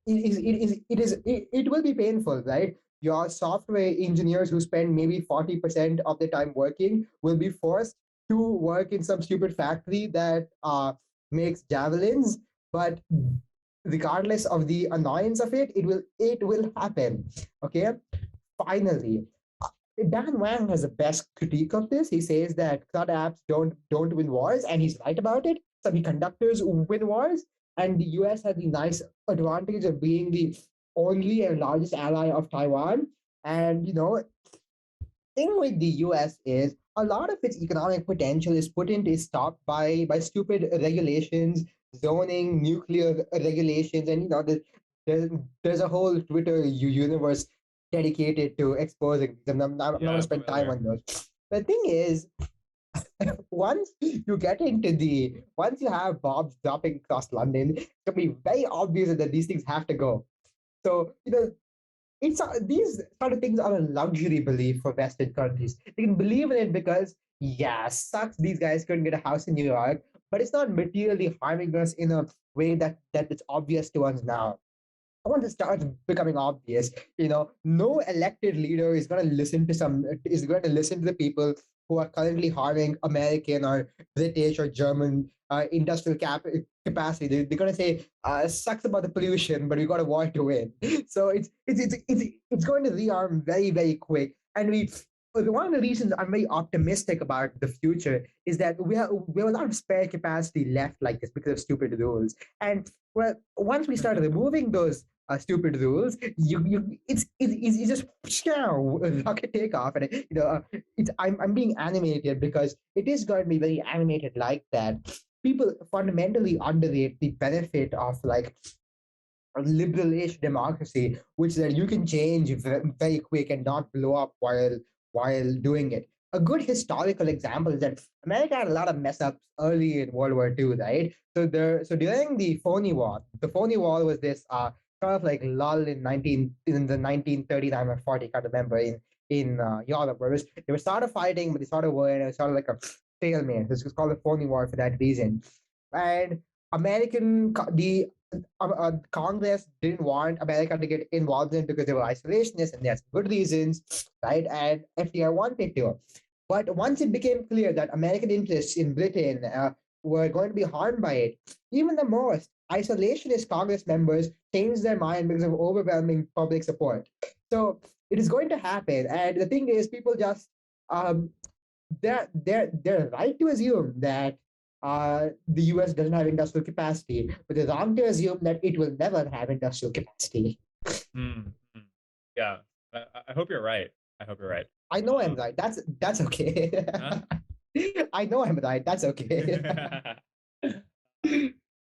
will be painful, right? Your software engineers who spend maybe 40% of their time working will be forced to work in some stupid factory that makes javelins, but regardless of the annoyance of it will happen. Okay. Finally, Dan Wang has the best critique of this. He says that CRUD apps don't win wars, and he's right about it. Semiconductors win wars, and the US has the nice advantage of being the only and largest ally of Taiwan. And thing with the US is a lot of its economic potential is stopped by stupid regulations, zoning, nuclear regulations, and there's, there's a whole Twitter universe dedicated to exposing them. I'm not going to spend time on those. The thing is, once you have bombs dropping across London, it's gonna be very obvious that these things have to go. So these sort of things are a luxury belief for Western countries. They can believe in it because, yeah, sucks these guys couldn't get a house in New York, but it's not materially harming us in a way that it's obvious to us now. I want to start becoming obvious. No elected leader is going to listen to the people who are currently harming American or British or German industrial capacity. They're going to say, sucks about the pollution, but we got a war to win. So it's going to rearm very, very quick. And one of the reasons I'm very optimistic about the future is that we have a lot of spare capacity left like this because of stupid rules. And well, once we start removing those stupid rules, you just rocket take off, and I'm being animated because it is going to be very animated like that. People fundamentally underrate the benefit of like a liberal-ish democracy, which that you can change very quick and not blow up while doing it. A good historical example is that America had a lot of mess ups early in World War II, right? So during the phony war was this kind of like lull in the 1939 or 40, can't remember, in Europe, where they were started fighting, but they started war, and it was sort of like a stalemate. This was called the phony war for that reason. And the Congress didn't want America to get involved in it because they were isolationists, and there's good reasons, right? And FDR wanted to. But once it became clear that American interests in Britain were going to be harmed by it, even the most isolationist Congress members changed their mind because of overwhelming public support. So it is going to happen. And the thing is, people just um, they're right to assume that the US doesn't have industrial capacity, but they're wrong to assume that it will never have industrial capacity. Mm-hmm. Yeah, I hope you're right. I hope you're right. I know I'm right. That's okay. Huh? I know I'm right. That's okay.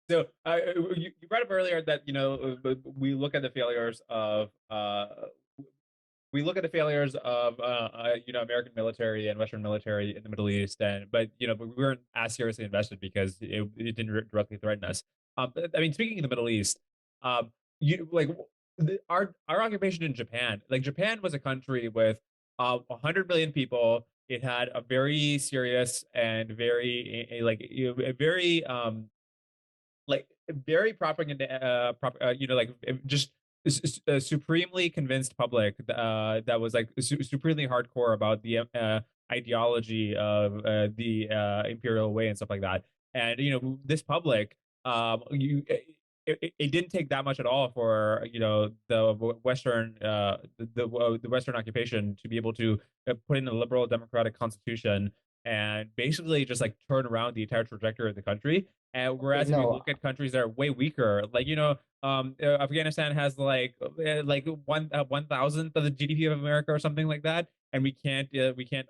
So you brought up earlier that we look at the failures of American military and Western military in the Middle East, but we weren't as seriously invested because it didn't directly threaten us. I mean, speaking of the Middle East, you like our occupation in Japan. Like Japan was a country with 100 million people. It had a very serious and very very very propaganda, just a supremely convinced public that was like supremely hardcore about the ideology of the imperial way and stuff like that. And this public, it didn't take that much at all for the Western the Western occupation to be able to put in a liberal democratic constitution and basically just like turn around the entire trajectory of the country. And Okay, whereas if you no, look at countries that are way weaker, like Afghanistan has like 1,000th of the GDP of America or something like that, and we can't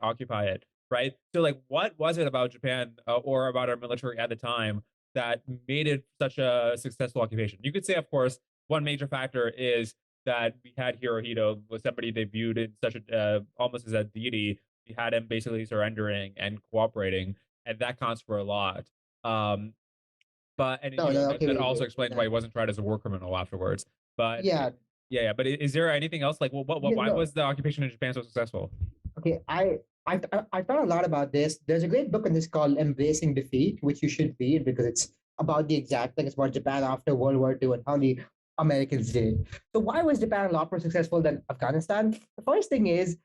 occupy it, right? So like, what was it about Japan or about our military at the time that made it such a successful occupation? You could say, of course, one major factor is that we had Hirohito, was somebody they viewed in such a almost as a deity. We had him basically surrendering and cooperating, and that counts for a lot. Um, but and no, no. Okay, that wait, also wait. explains why he wasn't tried as a war criminal afterwards. But Yeah, yeah, yeah. But is there anything else? Like, why no. was the occupation in Japan so successful? Okay, I thought a lot about this. There's a great book on this called "Embracing Defeat," which you should read because it's about the exact thing. It's about Japan after World War II and how the Americans did it. So why was Japan a lot more successful than Afghanistan? The first thing is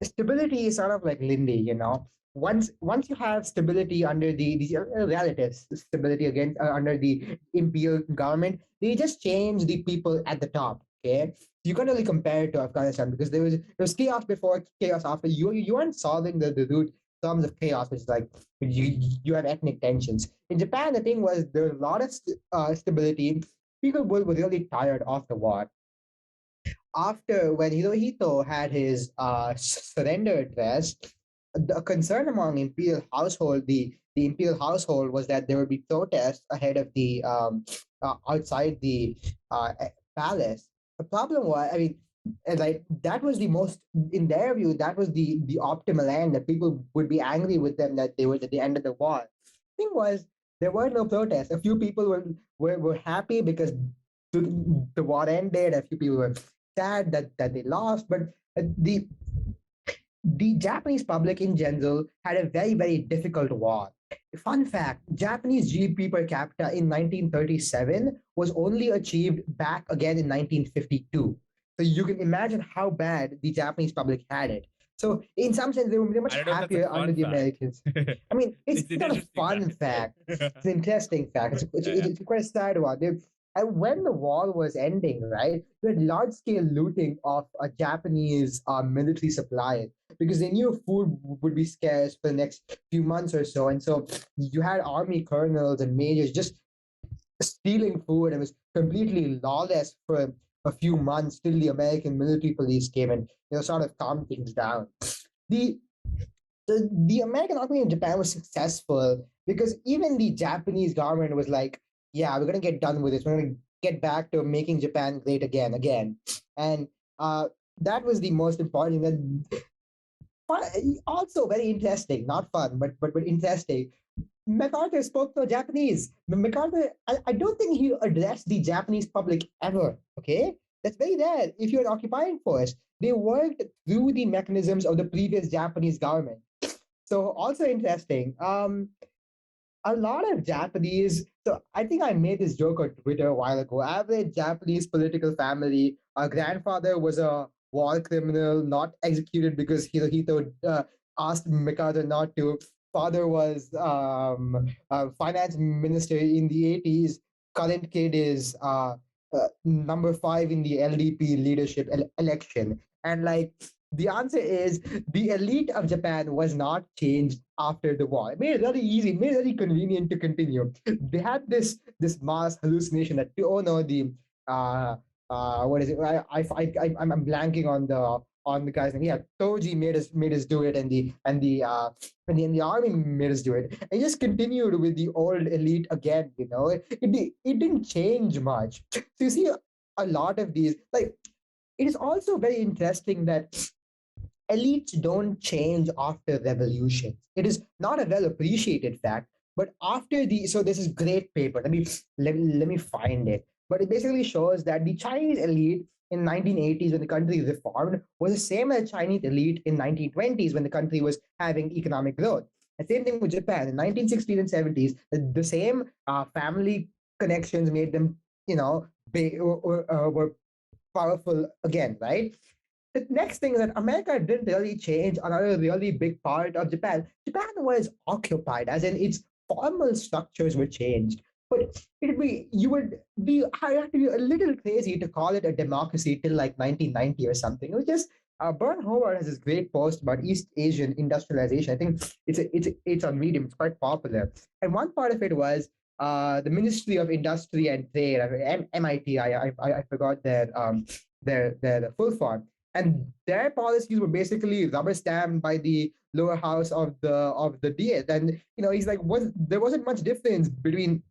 stability is sort of like Lindy, you know. Once you have stability under the relative stability again under the imperial government, they just change the people at the top. Okay, you can't really compare it to Afghanistan because there was chaos before, chaos after. You aren't solving the root problems of chaos, which is like you have ethnic tensions. In Japan, the thing was there was a lot of stability. People were really tired of the war after when Hirohito had his surrender address, the concern among the imperial household was that there would be protests ahead of the outside the palace. The problem was, I mean, and like that was the most in their view that was the optimal end that people would be angry with them that they were at the end of the war. Thing was there were no protests. A few people were happy because the war ended. A few people were sad that they lost, but the Japanese public in general had a very, very difficult war. Fun fact, Japanese GDP per capita in 1937 was only achieved back again in 1952. So you can imagine how bad the Japanese public had it. So in some sense, they were much I don't know if that's a happier under fun the fact. Americans. I mean, it's It's an not a interesting fun fact. It's an interesting fact. yeah. It's quite a sad one. And when the war was ending, right, we had large scale looting of Japanese military supplies because they knew food would be scarce for the next few months or so. And so you had army colonels and majors just stealing food. It was completely lawless for a few months till the American military police came and sort of calmed things down. The the American army in Japan was successful because even the Japanese government was like, yeah, we're gonna get done with this. We're gonna get back to making Japan great again. And that was the most important thing. That also very interesting, not fun, but interesting. MacArthur spoke no Japanese. MacArthur, I don't think he addressed the Japanese public ever. Okay, that's very rare. If you're an occupying force, they worked through the mechanisms of the previous Japanese government. So also interesting. A lot of Japanese. So I think I made this joke on Twitter a while ago. Average Japanese political family. Our grandfather was a war criminal, not executed because Hirohito asked MacArthur not to. Father was finance minister in the 80s. Current kid is number 5 in the LDP leadership election. And like the answer is the elite of Japan was not changed after the war. It made it really easy, it made it really convenient to continue. They had this mass hallucination that no what is it? I'm blanking on the guy's name. Yeah, Toji made us do it, and the army made us do it. And just continued with the old elite again. It didn't change much. So you see a lot of these like. It is also very interesting that elites don't change after revolutions. It is not a well appreciated fact, but after the so this is great paper. Let me find it. But it basically shows that the Chinese elite in 1980s when the country reformed was the same as the Chinese elite in 1920s when the country was having economic growth. The same thing with Japan in 1960s and 70s. The same family connections made them, were powerful again, right? The next thing is that America didn't really change another really big part of Japan. Japan was occupied, as in its formal structures were changed, but you would be have to be a little crazy to call it a democracy till like 1990 or something. It was just Bern Howard has this great post about East Asian industrialization. I think it's on Medium. It's quite popular, and one part of it was the Ministry of Industry and Trade, MIT. I forgot their full form, and their policies were basically rubber stamped by the lower house of the Diet. And he's like, there wasn't much difference between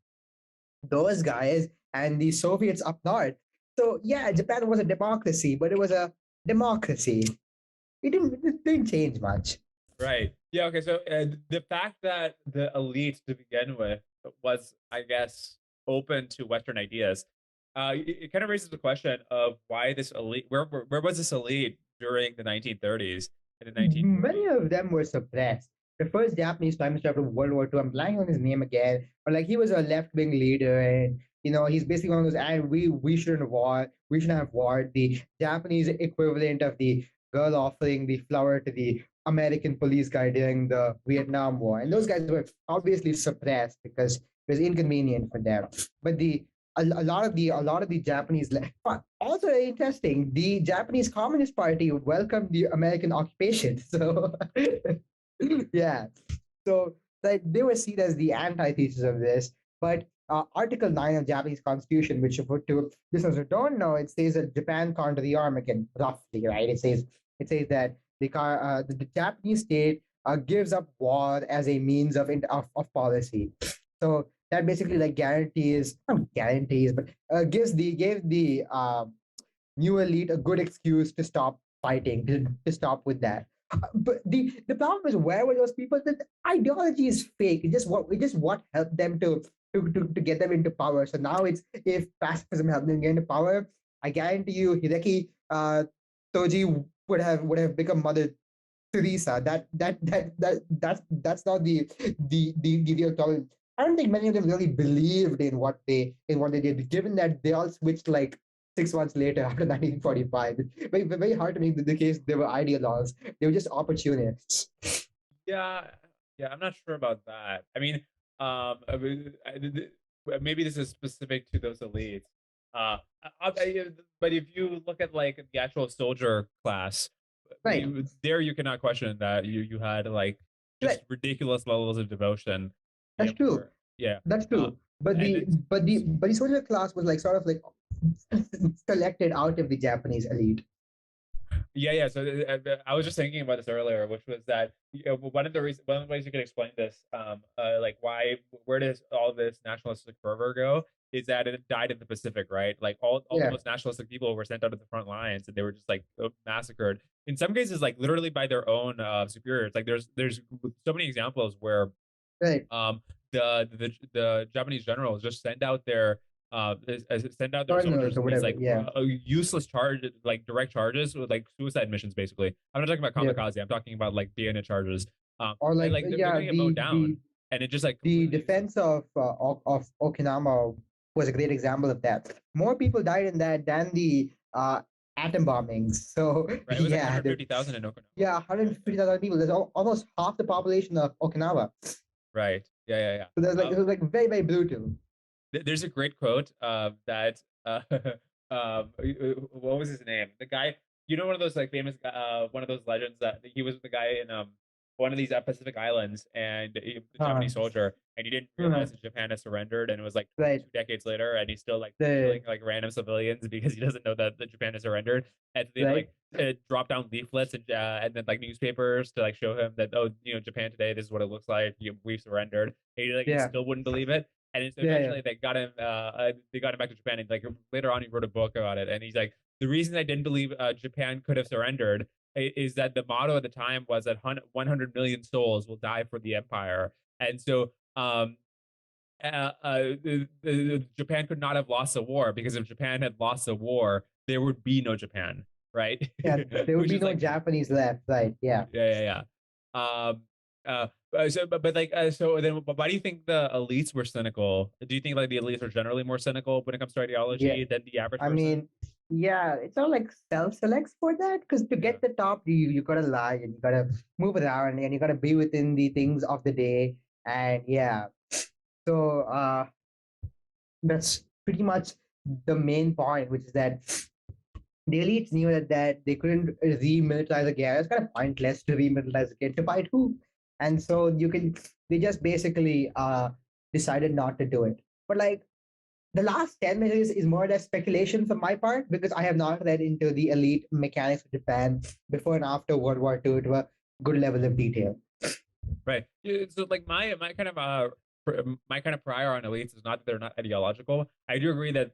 those guys and the Soviets up north. So yeah, Japan was a democracy, but it was a democracy. It didn't change much. Right. Yeah. Okay. So the fact that the elite to begin with was, I guess, open to Western ideas, it kind of raises the question of why this elite. Where was this elite during the 1930s and the 1940s? Many of them were suppressed. The first Japanese prime minister after World War II, I'm blanking on his name again, but like he was a left wing leader, and he's basically one of those, and we shouldn't war, we shouldn't have war. The Japanese equivalent of the girl offering the flower to the American police guy during the Vietnam War, and those guys were obviously suppressed because it was inconvenient for them. But a lot of the Japanese, also interesting, the Japanese Communist Party welcomed the American occupation. So yeah, so like they were seen as the antithesis of this. But Article 9 of Japanese Constitution, which for to listeners who don't know, it says that Japan can't rearm again, roughly, right? It says that the Japanese state gives up war as a means of policy. So that basically like guarantees, not guarantees, but gave the new elite a good excuse to stop fighting, to stop with that. But the problem is, where were those people? The ideology is fake. It's just what helped them to get them into power. So now it's, if pacifism helped them get into power, I guarantee you Hideki Toji would have become Mother Teresa. That's not the real problem. I don't think many of them really believed in what they did, given that they all switched like 6 months later after 1945. It's very hard to make the case they were ideologues. They were just opportunists. Yeah. Yeah. I'm not sure about that. Maybe this is specific to those elites. Uh, but if you look at like the actual soldier class, Right. there you cannot question that you had like just Right. ridiculous levels of devotion. That's true. Yeah. That's true. But And the soldier class was like sort of like selected out of the Japanese elite. yeah. So I was just thinking about this earlier, which was that one of the ways you could explain this, like where does all this nationalistic fervor go? Is that it died in the Pacific, right? Like all the Yeah. most nationalistic people were sent out to the front lines, and they were just like massacred. In some cases, like literally by their own superiors. Like there's so many examples where Right. the Japanese generals just send out their soldiers Colonels or in these whatever. like Yeah. useless charges, like direct charges, with like suicide missions. Basically, I'm not talking about Yeah. kamikaze. I'm talking about like bayonet charges. Or And like like they're yeah, gonna get mowed down, and it just like the completely defense of Okinawa was a great example of that. More people died in that than the atom bombings. So right. It was like yeah, 150,000 in Okinawa. yeah, 150,000 people. There's almost half the population of Okinawa. Right. Yeah. So it was like very, very brutal. There's a great quote that what was his name? The guy, one of those like famous one of those legends that he was the guy in one of these Pacific islands, and he was a Japanese soldier, and he didn't realize that Japan had surrendered, and it was like Right. 2 decades later, and he's still like The killing like random civilians because he doesn't know that Japan has surrendered, and they right. like drop down leaflets and then like newspapers to like show him that, oh, Japan today, this is what it looks like, we've surrendered, and he Yeah. still wouldn't believe it. And so Yeah, eventually they got him back to Japan, and like later on he wrote a book about it, and he's like, the reason I didn't believe Japan could have surrendered is that the motto at the time was that 100 million souls will die for the empire. And so Japan could not have lost the war, because if Japan had lost the war, there would be no Japan, right? Yeah, there would Which be is no like, Japanese left. Right. Yeah. yeah. So then why do you think the elites were cynical? Do you think like the elites are generally more cynical when it comes to ideology Yeah. than the average I person? mean, yeah, it's all like self-selects for that, because to get the top, you gotta lie, and you gotta move around, and you gotta be within the things of the day, and yeah. So that's pretty much the main point, which is that the elites knew that they couldn't remilitarize again. It's kind of pointless to remilitarize again. To fight who? And so they just basically decided not to do it. But like the last 10 minutes is more or less speculation from my part because I have not read into the elite mechanics of Japan before and after World War II to a good level of detail. Right. So like my kind of prior on elites is not that they're not ideological. I do agree that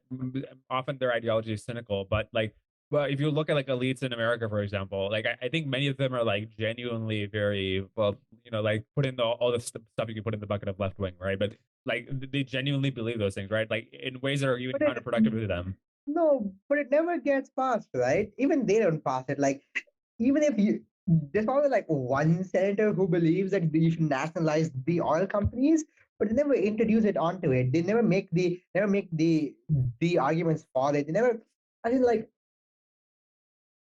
often their ideology is cynical, but like, well, if you look at like elites in America, for example, like I think many of them are like genuinely very well, like put in all the stuff you can put in the bucket of left wing, right? But like they genuinely believe those things, right? Like in ways that are even But it counterproductive to them. no, but it never gets passed, right? Even they don't pass it. Like even if you there's probably like one senator who believes that you should nationalize the oil companies, but they never introduce it onto it. They never make the arguments for it. They never. I mean, like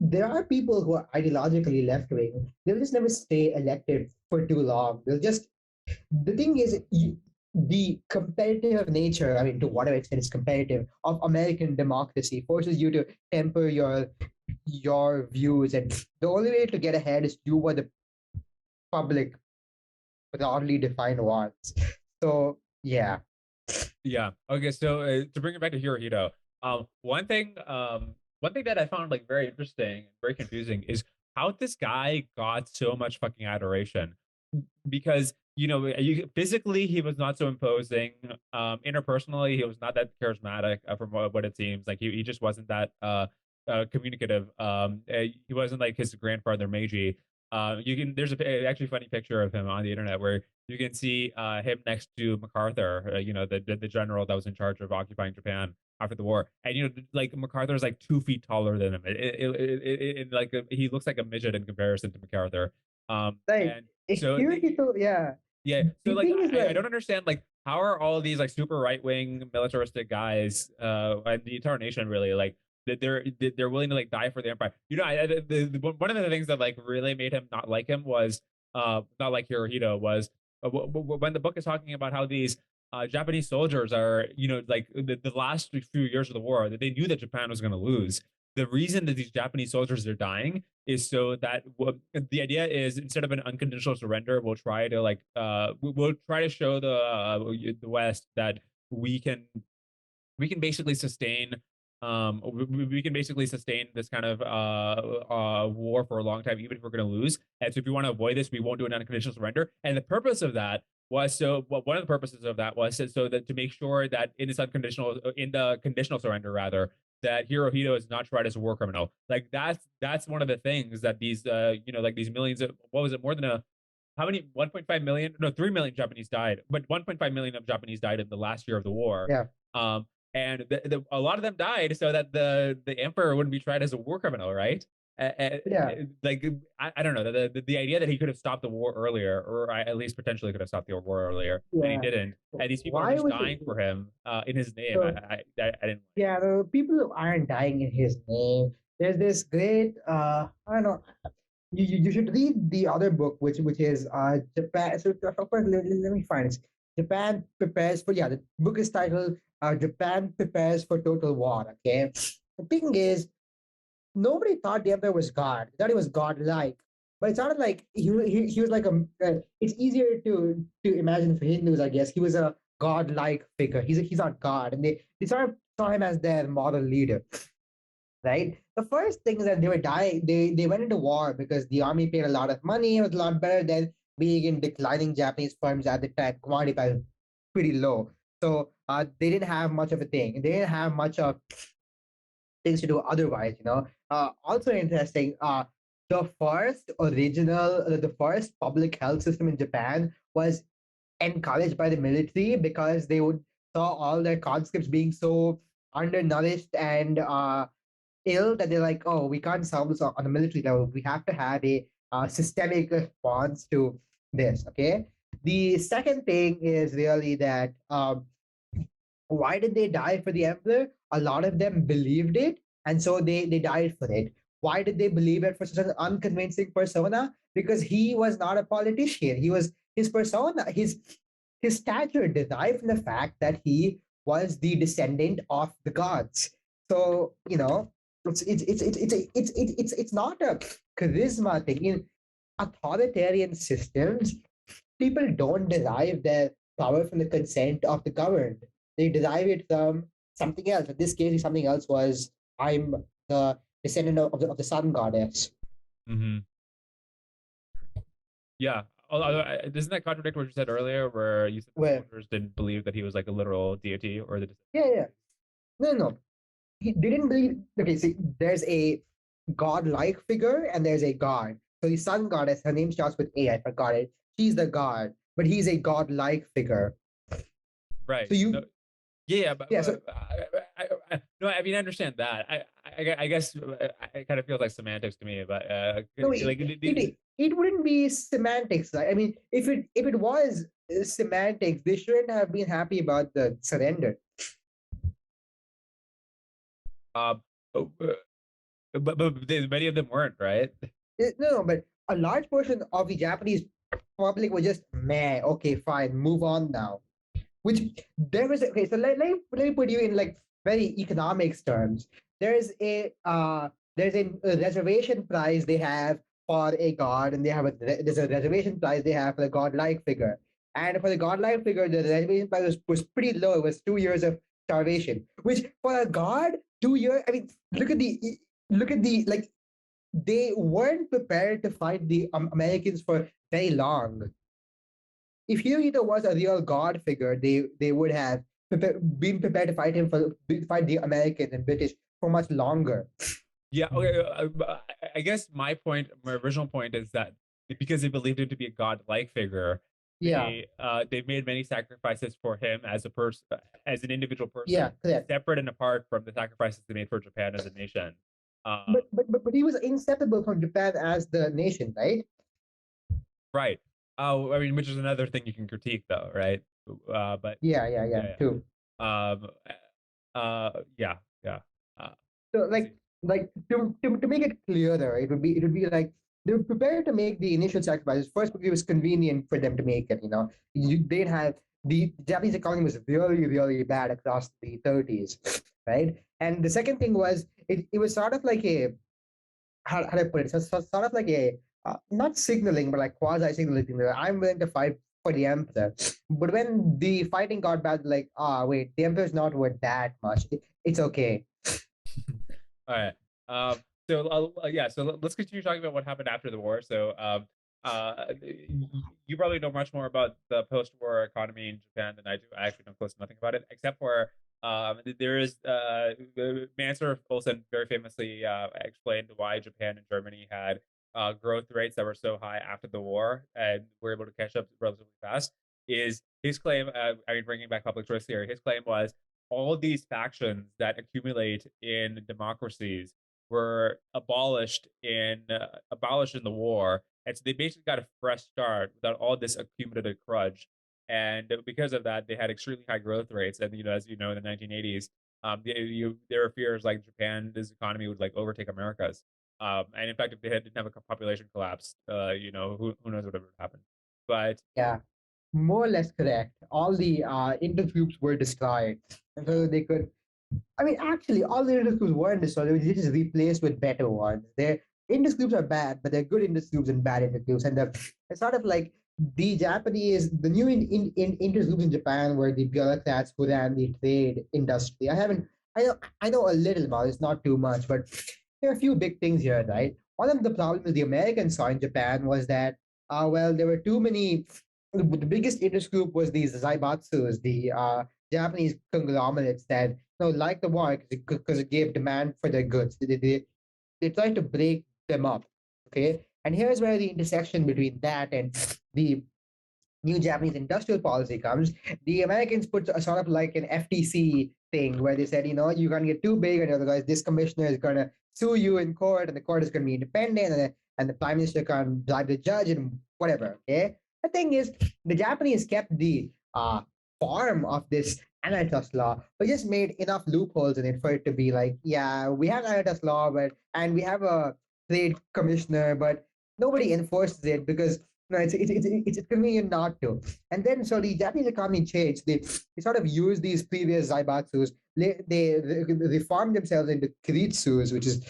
there are people who are ideologically left wing. They'll just never stay elected for too long. They'll just the thing is the competitive nature, I mean to whatever extent it's competitive, of American democracy forces you to temper your views, and the only way to get ahead is to do what the public broadly defined wants. So yeah. Yeah. Okay. So to bring it back to Hirohito, one thing that I found like very interesting, very confusing, is how this guy got so much fucking adoration. Because physically he was not so imposing. Interpersonally, he was not that charismatic, from what it seems. Like he just wasn't that communicative. He wasn't like his grandfather Meiji. There's a actually funny picture of him on the internet where you can see him next to MacArthur, the general that was in charge of occupying Japan after the war. And like MacArthur is like 2 feet taller than him. Like he looks like a midget in comparison to MacArthur. Like And so Hirohito, yeah. yeah, so The like thing is I like don't understand like how are all of these like super right wing militaristic guys, and the entire nation really like that they're willing to like die for the empire. One of the things that like really made him not like him was not like Hirohito was when the book is talking about how these Japanese soldiers are, like the last few years of the war, that they knew that Japan was going to lose. The reason that these Japanese soldiers are dying is so that the idea is instead of an unconditional surrender, we'll try to like we'll try to show the West that we can we can basically sustain we can basically sustain this kind of war for a long time, even if we're going to lose. And so, if you want to avoid this, we won't do an unconditional surrender. And the purpose of that was one of the purposes of that was so that to make sure that in the conditional surrender rather, that Hirohito is not tried as a war criminal. Like that's one of the things that these like these millions of what was it more than a how many 1.5 million no 3 million Japanese died, but 1.5 million of Japanese died in the last year of the war. yeah. um and a lot of them died so that the emperor wouldn't be tried as a war criminal, right? Yeah. Like I don't know the idea that he could have stopped the war earlier, or at least potentially could have stopped the war earlier, and he Yeah. didn't, and these people are Why just was it dying for him in his name. so I didn't. yeah, the people who aren't dying in his name. There's this great I don't know. You should read the other book, which is Japan. So let me find it. Japan prepares for the book is titled Japan prepares for total war. Okay, the thing is nobody thought the emperor was God. They thought he was godlike, but it sounded like he was like a. It's easier to imagine for Hindus, I guess. He was a godlike figure. He's not God, and they sort of saw him as their moral leader, right? The first thing is that they were dying. They went into war because the army paid a lot of money. It was a lot better than being in declining Japanese firms at the time. Commodity price was pretty low, so they didn't have much of a thing. They didn't have much of things to do otherwise. Also interesting. The first public health system in Japan was encouraged by the military because they would saw all their conscripts being so undernourished and ill that they're like, oh, we can't solve this on a military level. We have to have a systemic response to this. Okay. The second thing is really that why did they die for the emperor? A lot of them believed it, and so they died for it. Why did they believe it for such an unconvincing persona? Because he was not a politician. He was his persona, his stature derived from the fact that he was the descendant of the gods. So it's not a charisma thing. In authoritarian systems, people don't derive their power from the consent of the governed. They derive it from something else. In this case, something else was I'm the descendant of the sun goddess. Mm-hmm. Yeah. Although, doesn't that contradict what you said earlier, where you said the Where soldiers didn't believe that he was like a literal deity or the? yeah. No. He didn't believe. Okay, see, there's a godlike figure and there's a god. So the sun goddess, her name starts with A. I forgot it. She's the god, but he's a godlike figure. Right. So No, yeah, but, yeah. So no, I mean I understand that. I guess it kind of feels like semantics to me, but no, like it wouldn't be semantics. Right? I mean, if it was semantics, they shouldn't have been happy about the surrender. uh, but many of them weren't, right? No, but a large portion of the Japanese public was just meh. Okay, fine, move on now. Which there is okay. So let me put you in like very economics terms. There's a reservation price they have for a god, and there's a reservation price they have for the godlike figure. And for the godlike figure, the reservation price was pretty low. It was 2 years of starvation, which for a god, 2 years. I mean, look at the like they weren't prepared to fight the Americans for very long. If Hirohito was a real god figure, they would have been prepared to fight him for fight the Americans and British for much longer. Yeah. Okay. I guess my original point is that because they believed him to be a godlike figure, Yeah, they made many sacrifices for him as a person, as an individual person, yeah, correct. separate and apart from the sacrifices they made for Japan as a nation. But he was inseparable from Japan as the nation, right? Right. Oh, I mean, which is another thing you can critique, though, right? But Yeah, yeah, too. yeah. Yeah, yeah. So I see. to make it clearer, it would be like they were prepared to make the initial sacrifices first because it was convenient for them to make it. They'd have the Japanese economy was really really bad across the 30s, right? And the second thing was it was sort of like a how do I put it? So sort of like a not signaling, but like quasi signaling thing. That I'm willing to fight for the emperor. But when the fighting got bad, like wait, the emperor's not worth that much. It's okay. All right. Yeah. So let's continue talking about what happened after the war. So you probably know much more about the post-war economy in Japan than I do. I actually know close to nothing about it, except for there is Mansur Olsen very famously explained why Japan and Germany had growth rates that were so high after the war and were able to catch up relatively fast. Is his claim? I mean, bringing back public choice theory, his claim was all these factions that accumulate in democracies were abolished in the war, and so they basically got a fresh start without all this accumulated grudge. And because of that, they had extremely high growth rates. And as you know, in the 1980s, there were fears like Japan's economy would like overtake America's. And in fact, if they didn't have a population collapse, who knows what would happen. But Yeah, more or less correct. All the intergroups were destroyed, and so they could. I mean, actually, all the intergroups weren't destroyed. They were just replaced with better ones. Their intergroups are bad, but they're good intergroups and bad intergroups. And it's sort of like the new intergroups in Japan were the bureaucrats who ran the trade industry. I know a little about it. It's not too much, but there are a few big things here, right? One of the problems the Americans saw in Japan was that, well, there were too many. The biggest interest group was these zaibatsus, the Japanese conglomerates that like the war because it gave demand for their goods. They tried to break them up. Okay, and here's where the intersection between that and the new Japanese industrial policy comes. The Americans put a sort of like an FTC thing where they said, you're going to get too big, and otherwise this commissioner is going to sue you in court, and the court is going to be independent, and the prime minister can bribe the judge and whatever. Okay. The thing is, the Japanese kept the form of this antitrust law, but just made enough loopholes in it for it to be like, yeah, we have antitrust law, and we have a trade commissioner, but nobody enforces it because No, it's convenient not to. And then so the Japanese economy changed. They sort of used these previous zaibatsus. They reformed themselves into kiritsus, which is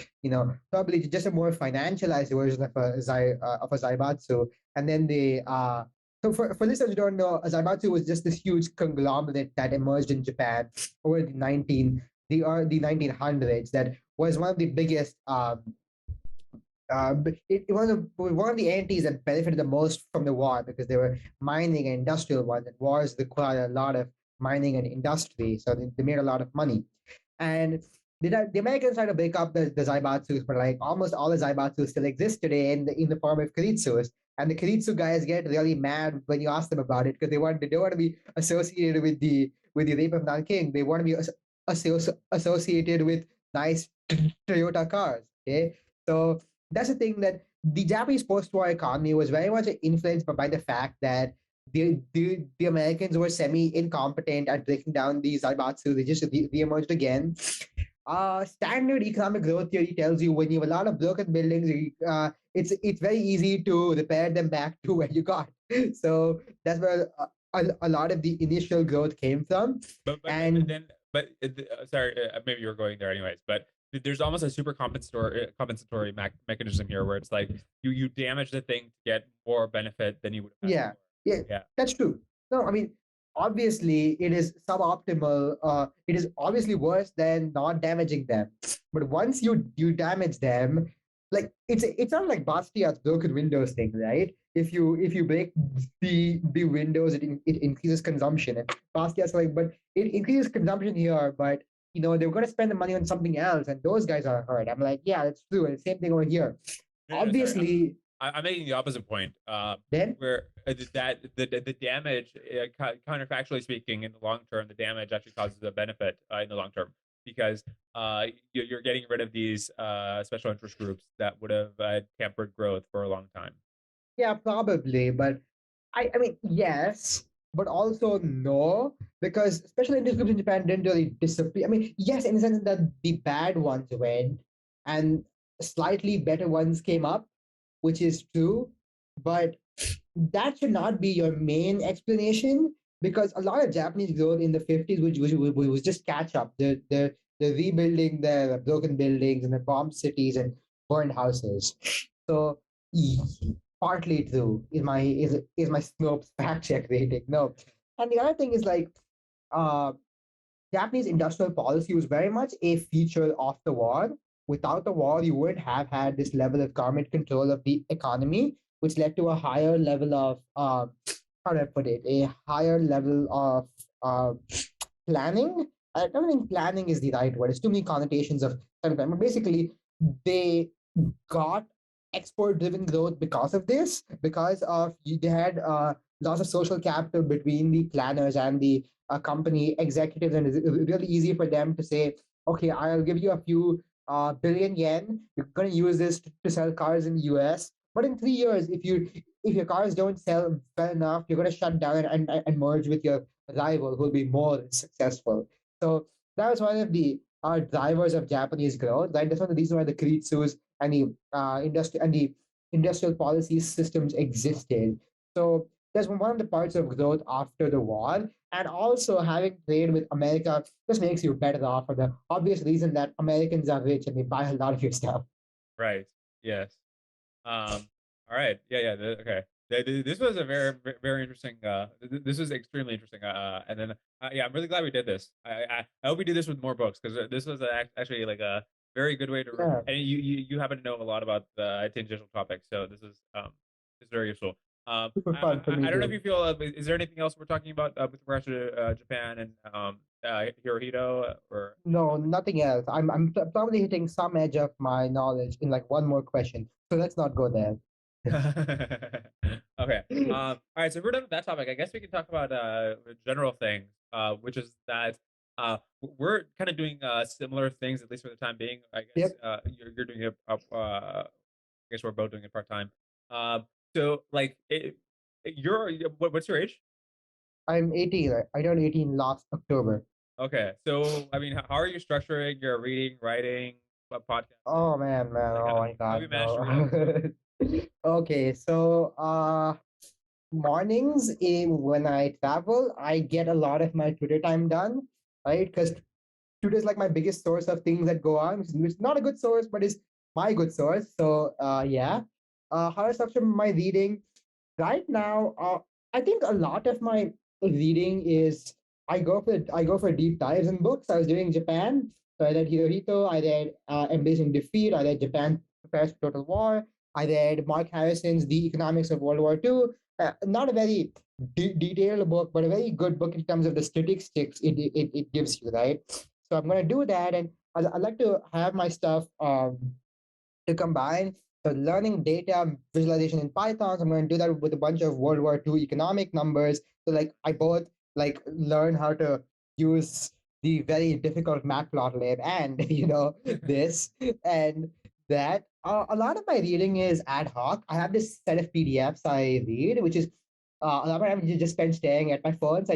probably just a more financialized version of a zaibatsu. And then they so for listeners who don't know, a zaibatsu was just this huge conglomerate that emerged in Japan over the 1900s that was one of the biggest one of the entities that benefited the most from the war because they were mining and industrial ones, and wars require a lot of mining and industry, so they made a lot of money. And the Americans tried to break up the Zaibatsus, but like almost all the Zaibatsus still exist today in the form of Kiritsus. And the Kiritsu guys get really mad when you ask them about it because they don't want to be associated with the rape of Nanking. They want to be associated with nice Toyota cars. Okay, so that's the thing that the Japanese post-war economy was very much influenced by the fact that the Americans were semi-incompetent at breaking down the zaibatsu. They just re-emerged again. Standard economic growth theory tells you when you have a lot of broken buildings, it's very easy to repair them back to where you got. So that's where a lot of the initial growth came from. And sorry, maybe you were going there anyways, but there's almost a super compensatory mechanism here where it's like you damage the thing to get more benefit than you would have had yeah, yeah, before. Yeah. that's true. No, I mean, obviously it is suboptimal. It is obviously worse than not damaging them. But once you damage them, like it's not like Bastiat's broken windows thing, right? If you break the windows, it increases consumption. And Bastiat's like, but it increases consumption here, but they're going to spend the money on something else, and those guys are hurt. I'm like, yeah, that's true. And same thing over here. No, Obviously, I'm making the opposite point. then Where that the damage, counterfactually speaking, in the long term, the damage actually causes a benefit in the long term because you're getting rid of these special interest groups that would have tempered growth for a long time. yeah, probably, but I mean, yes, but also no, because special interest groups in Japan didn't really disappear. I mean, yes, in the sense that the bad ones went and slightly better ones came up, which is true, but that should not be your main explanation because a lot of Japanese growth in the 50s, which was just catch up. They're rebuilding their broken buildings and the bombed cities and burned houses. So partly true is my Snopes fact check rating. No. And the other thing is like uh Japanese industrial policy was very much a feature of the war. Without the war, you wouldn't have had this level of government control of the economy, which led to a higher level of how do I put it? A higher level of planning. I don't think planning is the right word. It's too many connotations of but basically they got export driven growth because of this, because of they had lots of social capital between the planners and the company executives, and it's really easy for them to say, okay, I'll give you a few billion yen. You're going to use this to sell cars in the US. But in 3 years, if your cars don't sell well enough, you're going to shut down and merge with your rival who will be more successful. So that was one of the drivers of Japanese growth. Right? That's one of the reasons why the Kritsus and the industrial policy systems existed. So that's one of the parts of growth after the war. And also having trade with America just makes you better off for the obvious reason that Americans are rich and they buy a lot of your stuff. Right. Yes. All right. Yeah. Okay. This was a very interesting. This was extremely interesting. And then yeah, I'm really glad we did this. I hope we do this with more books because this was actually like a very good way to. Yeah. And you happen to know a lot of the tangential topics, so this is very useful. Super fun for me I don't know if too. you feel. Is there anything else we're talking about with regards to Japan and Hirohito or? No, nothing else. I'm probably hitting some edge of my knowledge in like one more question. So let's not go there. Okay. All right. So if we're done with that topic, I guess we can talk about general things, which is that we're kind of doing similar things at least for the time being. I guess Yep. you're doing it. I guess we're both doing it part time. So like, what's your age? I'm 18. I turned 18 last October. Okay. So I mean, how are you structuring your reading, writing, podcasting? Oh man. Like, Oh my how have god, you managed to read all this book? no. Okay, so mornings when I travel, I get a lot of my Twitter time done, right? Because Twitter is like my biggest source of things that go on, which is not a good source, but is my good source. So yeah. How I structure my reading right now, I think a lot of my reading is I go for deep dives in books. I was doing Japan, so I read Hirohito, I read Embracing Defeat, I read Japan Prepares for Total War, I read Mark Harrison's The Economics of World War II. Not a very detailed book, but a very good book in terms of the statistics it gives you, right? So I'm gonna do that, and I like to have my stuff to combine the learning data visualization in Python. So I'm going to do that with a bunch of World War II economic numbers. So like I both like learn how to use the very difficult matplotlib and this and that. A lot of my reading is ad hoc. I have this set of PDFs I read, which is a lot of time you just spend staring at my phone. So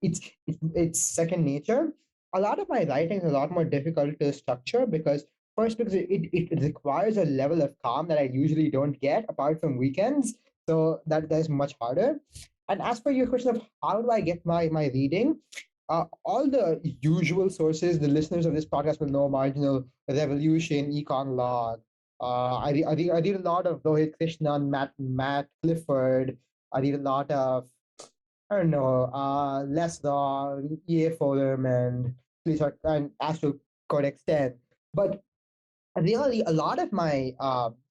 it's second nature. A lot of my writing is a lot more difficult to structure because first, because it requires a level of calm that I usually don't get apart from weekends. So that's much harder. And as for your question of how do I get my reading, all the usual sources, the listeners of this podcast will know Marginal Revolution, Econ Log. I read a lot of Rohit Krishnan, Matt Clifford. I read a lot of I don't know, Les Dog, EA Forum, and Astro Codex 10. But really, a lot of my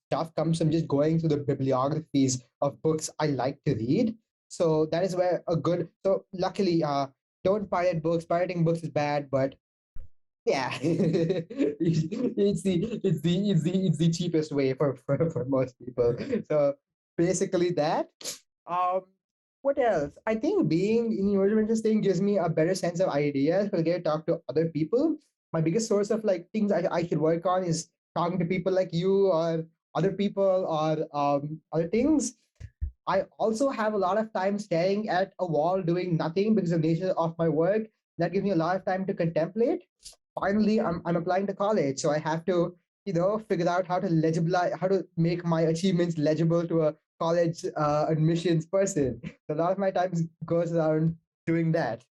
stuff comes from just going through the bibliographies of books I like to read. So that is where a good. So luckily, don't pirate books. Pirating books is bad, but yeah, it's the cheapest way for most people. So basically that. Um, what else? I think being in neurodivergence thing gives me a better sense of ideas because I get to talk to other people. My biggest source of like things I should work on is talking to people like you or other people or other things. I also have a lot of time staring at a wall doing nothing because of the nature of my work. That gives me a lot of time to contemplate. Finally, I'm applying to college, so I have to figure out how to make my achievements legible to a college admissions person. So a lot of my time goes around doing that.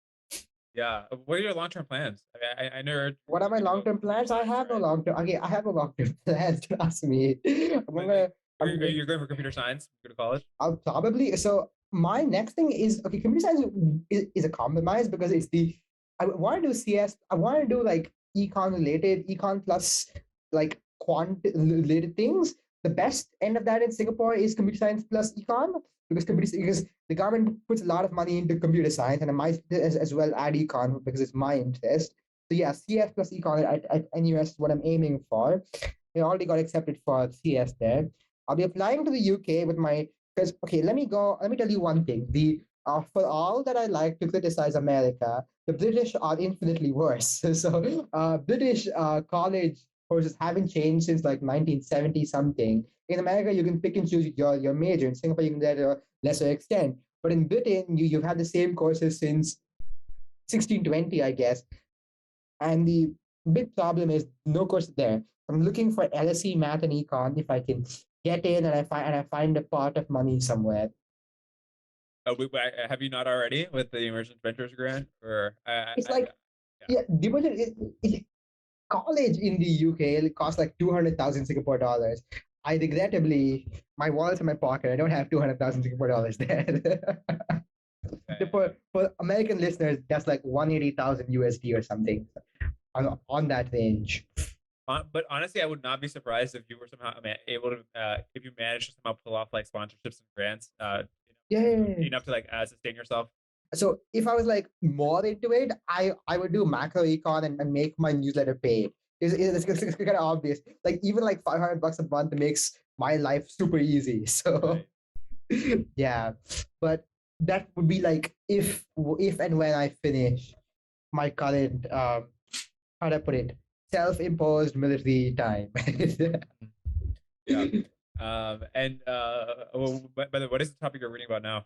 Yeah. What are your long-term plans? I know What are my long-term plans? I have no long-term. Okay, I have no long-term plans. Trust me. I'm When, gonna. are I'm you going for computer science? Go to college? I'll probably so my next thing is okay. Computer science is a compromise because it's the I want to do CS. I want to do like econ related, econ plus like quant related things. The best end of that in Singapore is computer science plus econ because the government puts a lot of money into computer science and I might as well add econ because it's my interest. So yeah, CS plus econ at NUS is what I'm aiming for. I already got accepted for CS there. I'll be applying to the UK with my because okay, let me tell you one thing. The For all that I like to criticize America, the British are infinitely worse. So British college courses haven't changed since like 1970 something. In America, you can pick and choose your major. In Singapore, you can get a lesser extent. But in Britain, you've had the same courses since 1620, I guess. And the big problem is no course there. I'm looking for LSE math and econ if I can get in and I find a pot of money somewhere. Have you not already with the Emergent Ventures grant? Or It's like yeah. yeah, the budget college in the UK it costs like 200,000 Singapore dollars. I regrettably my wallet's in my pocket. I don't have 200,000 Singapore dollars there. For American listeners, that's like 180,000 USD or something on that range. But honestly, I would not be surprised if you were somehow able to, if you managed to somehow pull off like sponsorships and grants, Yeah. enough to like sustain yourself. So if I was like more into it, I would do macro econ and make my newsletter paid. It's kind of obvious. Like even like $500 a month makes my life super easy. So Right. yeah, but that would be like if and when I finish my current how do I put it self-imposed military time. Yeah. And by the way, what is the topic you're reading about now?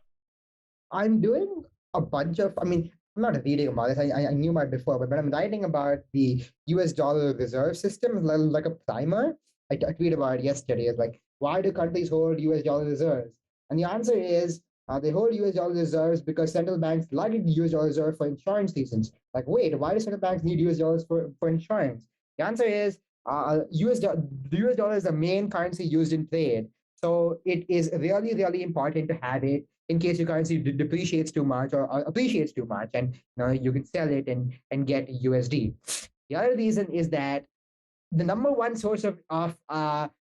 I'm doing a bunch of, I mean, I'm not reading about this. I knew about it before, but I'm writing about the US dollar reserve system, like a primer. I tweeted about it yesterday. It's like, why do countries hold US dollar reserves? And the answer is They hold US dollar reserves because central banks like the US dollar reserve for insurance reasons. Like, wait, why do central banks need US dollars for insurance? The answer is the US dollar is the main currency used in trade. So it is really, really important to have it in case your currency depreciates too much or appreciates too much, and you can sell it and get USD. The other reason is that the number one source of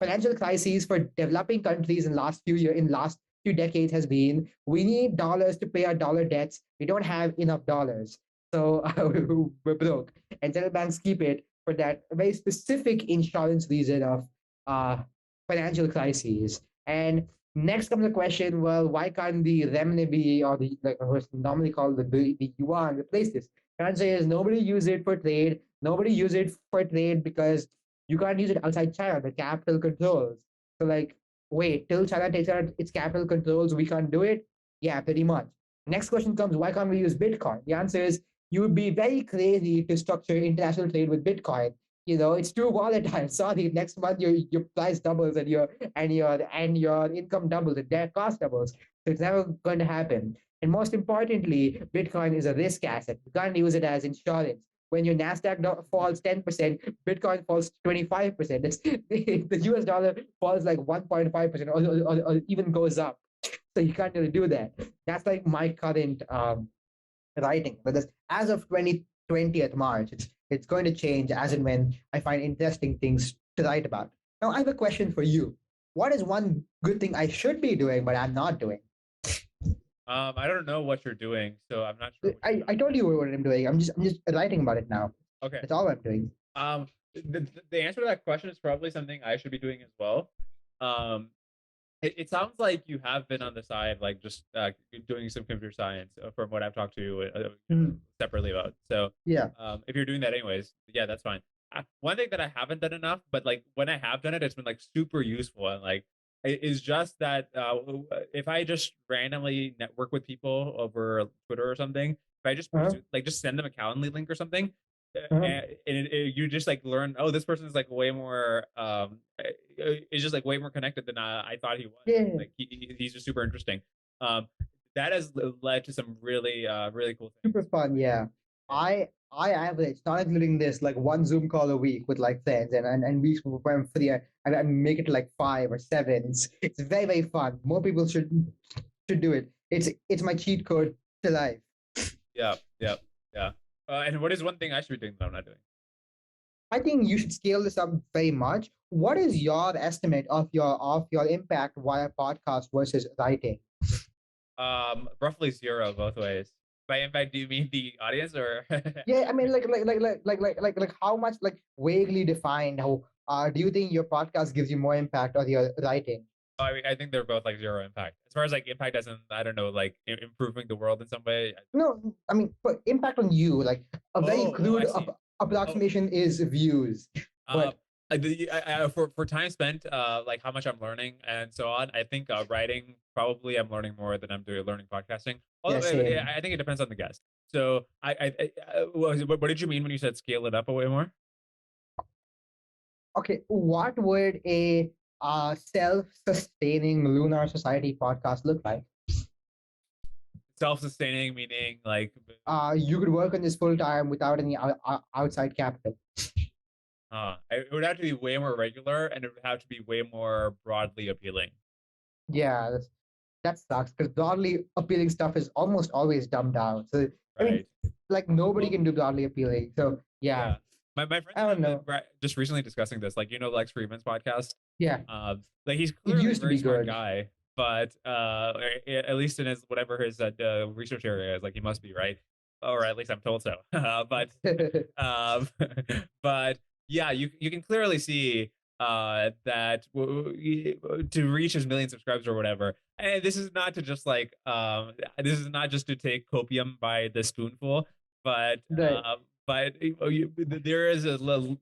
financial crises for developing countries in last few decades has been we need dollars to pay our dollar debts. We don't have enough dollars, so we're broke. And central banks keep it for that very specific insurance reason of uh, financial crises. And next comes the question: well, why can't the renminbi or the like what's normally called the yuan replace this? The answer is nobody use it for trade. Nobody use it for trade because you can't use it outside China, the capital controls. So like, wait, till China takes out its capital controls, we can't do it? Yeah, pretty much. Next question comes, why can't we use Bitcoin? The answer is you would be very crazy to structure international trade with Bitcoin. It's too volatile. Sorry, next month your price doubles and your income doubles and their cost doubles. So it's never going to happen. And most importantly, Bitcoin is a risk asset. You can't use it as insurance. When your Nasdaq falls 10%, Bitcoin falls 25%. The US dollar falls like 1.5% or even goes up. So you can't really do that. That's like my current writing. But as of 20th March, it's going to change as and when I find interesting things to write about. Now, I have a question for you. What is one good thing I should be doing, but I'm not doing? I don't know what you're doing, so I'm not sure. I told you what I'm doing. I'm just writing about it now. Okay. That's all I'm doing. The answer to that question is probably something I should be doing as well. It sounds like you have been on the side, like just doing some computer science from what I've talked to you separately about. So yeah, if you're doing that anyways, yeah, that's fine. One thing that I haven't done enough, but like when I have done it, it's been like super useful and like is just that if I just randomly network with people over Twitter or something, if I just like just send them a Calendly link or something, and you just like learn, oh, this person is like way more is just like way more connected than I thought he was. Yeah. Like he's just super interesting. That has led to some really really cool things. Super fun, yeah. I average, not including this, like one Zoom call a week with like friends, and weeks where I'm free, I make it like 5 or 7. It's very, very fun. More people should do it. It's my cheat code to life. Yeah. And what is one thing I should be doing that I'm not doing? I think you should scale this up very much. What is your estimate of your impact via podcast versus writing? Roughly zero both ways. By impact, do you mean the audience or? Yeah, I mean like how much, like vaguely defined, how do you think your podcast gives you more impact or your writing? I mean, I think they're both like zero impact. As far as like impact as in, I don't know, like improving the world in some way. No, I mean, but impact on you, like a very crude approximation is views. But for time spent, like how much I'm learning and so on, I think writing probably I'm learning more than I'm doing learning podcasting. Although I think it depends on the guest. So what did you mean when you said scale it up a way more? Okay, what would a self-sustaining Lunar Society podcast look like? Self-sustaining meaning like you could work on this full time without any outside capital. It would have to be way more regular, and it would have to be way more broadly appealing. Yeah, that sucks because broadly appealing stuff is almost always dumbed down. So I mean, like nobody can do broadly appealing. So yeah. My friend, I don't know. Just recently discussing this, like Lex Friedman's podcast. Yeah. Like he's clearly a very smart guy, but at least in his whatever his research area is, like he must be right, or at least I'm told so. But but yeah, you can clearly see that to reach his million subscribers or whatever. And this is not to just like this is not just to take copium by the spoonful, but there is a little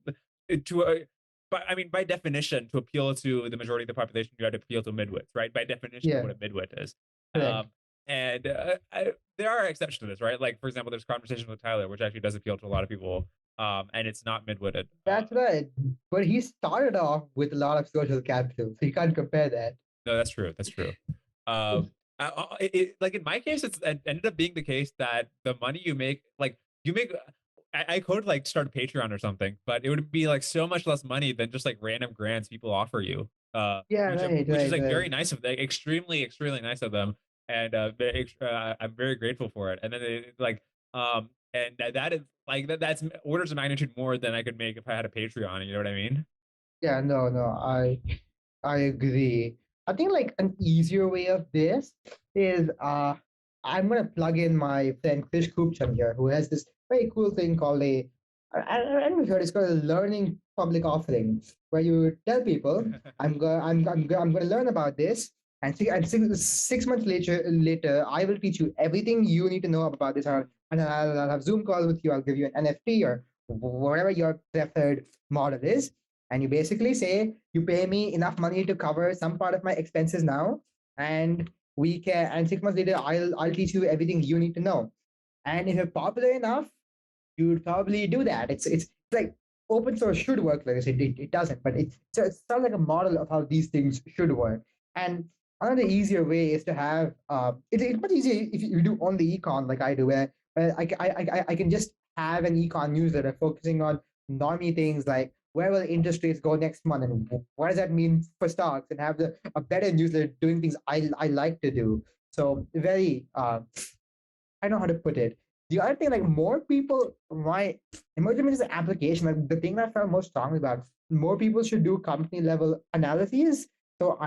but I mean, by definition, to appeal to the majority of the population, you have to appeal to midwits, right? By definition, what a midwit is. And there are exceptions to this, right? Like, for example, there's Conversations with Tyler, which actually does appeal to a lot of people, and it's not midwitted. That's right. But he started off with a lot of social capital, so you can't compare that. No, that's true. That's true. Like in my case, it ended up being the case that the money you make, like you make, I could like start a Patreon or something, but it would be like so much less money than just like random grants people offer you. Yeah, right, Which is right, like right. very nice of them, extremely nice of them, and I'm very grateful for it. And then and that is like that's orders of magnitude more than I could make if I had a Patreon. You know what I mean? Yeah, no, no, I agree. I think like an easier way of this is I'm gonna plug in my friend Krish Kupchan here, who has this very cool thing called I don't know if you heard, it's called a learning public offering, where you tell people I'm gonna learn about this, and, 6 months later I will teach you everything you need to know about this, and I'll have Zoom call with you. I'll give you an NFT or whatever your preferred model is, and you basically say you pay me enough money to cover some part of my expenses now, and we can, and 6 months later I'll teach you everything you need to know. And if you're popular enough, you would probably do that. It's like open source should work like this. It doesn't, but it's sort of like a model of how these things should work. And another easier way is to have it's much easier if you do only econ like I do, where I can just have an econ newsletter focusing on normie things like where will interest rates go next month and what does that mean for stocks, and have a better newsletter doing things I like to do. So very I know how to put it. The other thing, like more people, my emerging is an application. Like the thing that I felt most strongly about, more people should do company level analyses. So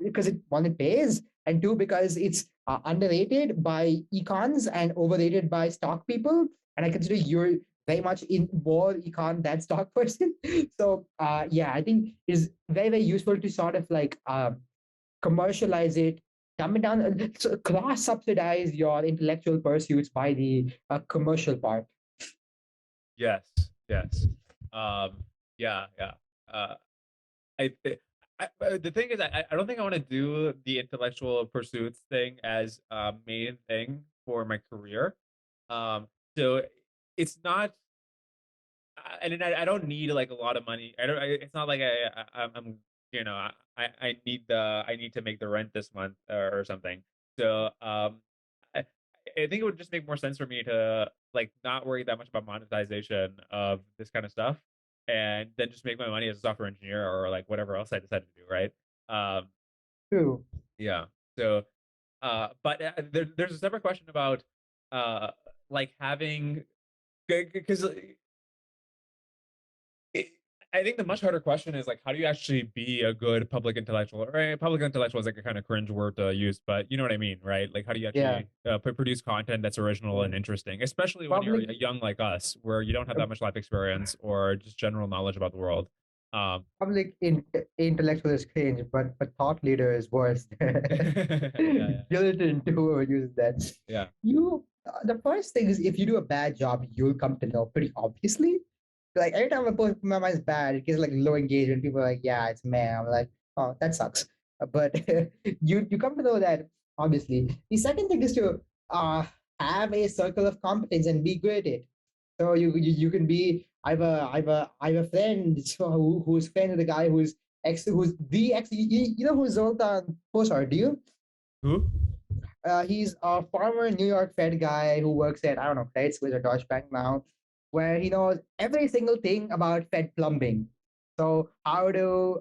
because one, it pays, and two, because it's underrated by econs and overrated by stock people. And I consider you're very much in more econ than stock person. So yeah, I think is very very useful to sort of like commercialize it, dumb it down, cross subsidize your intellectual pursuits by the commercial part. Yes, yes. Yeah, yeah. Uh, I, the thing is, I don't think I want to do the intellectual pursuits thing as a main thing for my career. So it's not, and I don't need like a lot of money. I don't. It's not like I'm you know I need to make the rent this month or something. So I, I think it would just make more sense for me to like not worry that much about monetization of this kind of stuff, and then just make my money as a software engineer or like whatever else I decide to do. Right. Um, True. yeah. So, but there's a separate question about uh like having because it, I think the much harder question is like, how do you actually be a good public intellectual? Right, public intellectual is like a kind of cringe word to use, but you know what I mean, right? Like, how do you Yeah. actually produce content that's original and interesting, especially when you're Public young like us, where you don't have that much life experience or just general knowledge about the world. Um, public intellectual is cringe, but thought leader is worse. yeah, Militant whoever uses that. yeah, You the first thing is if you do a bad job, you'll come to know pretty obviously. Like every time I post my mind's bad, it gets like low engagement. People are like, yeah, it's man. I'm like, oh, that sucks. But you come to know that obviously. The second thing is to uh have a circle of competence and be good at it. So you can be I have a friend who's friend with a guy who's the ex you know who's Zoltan Postwar, do you? who? He's a former New York Fed guy who works at, I don't know, Credit Suisse or Deutsche Bank now, where he knows every single thing about Fed plumbing. So how do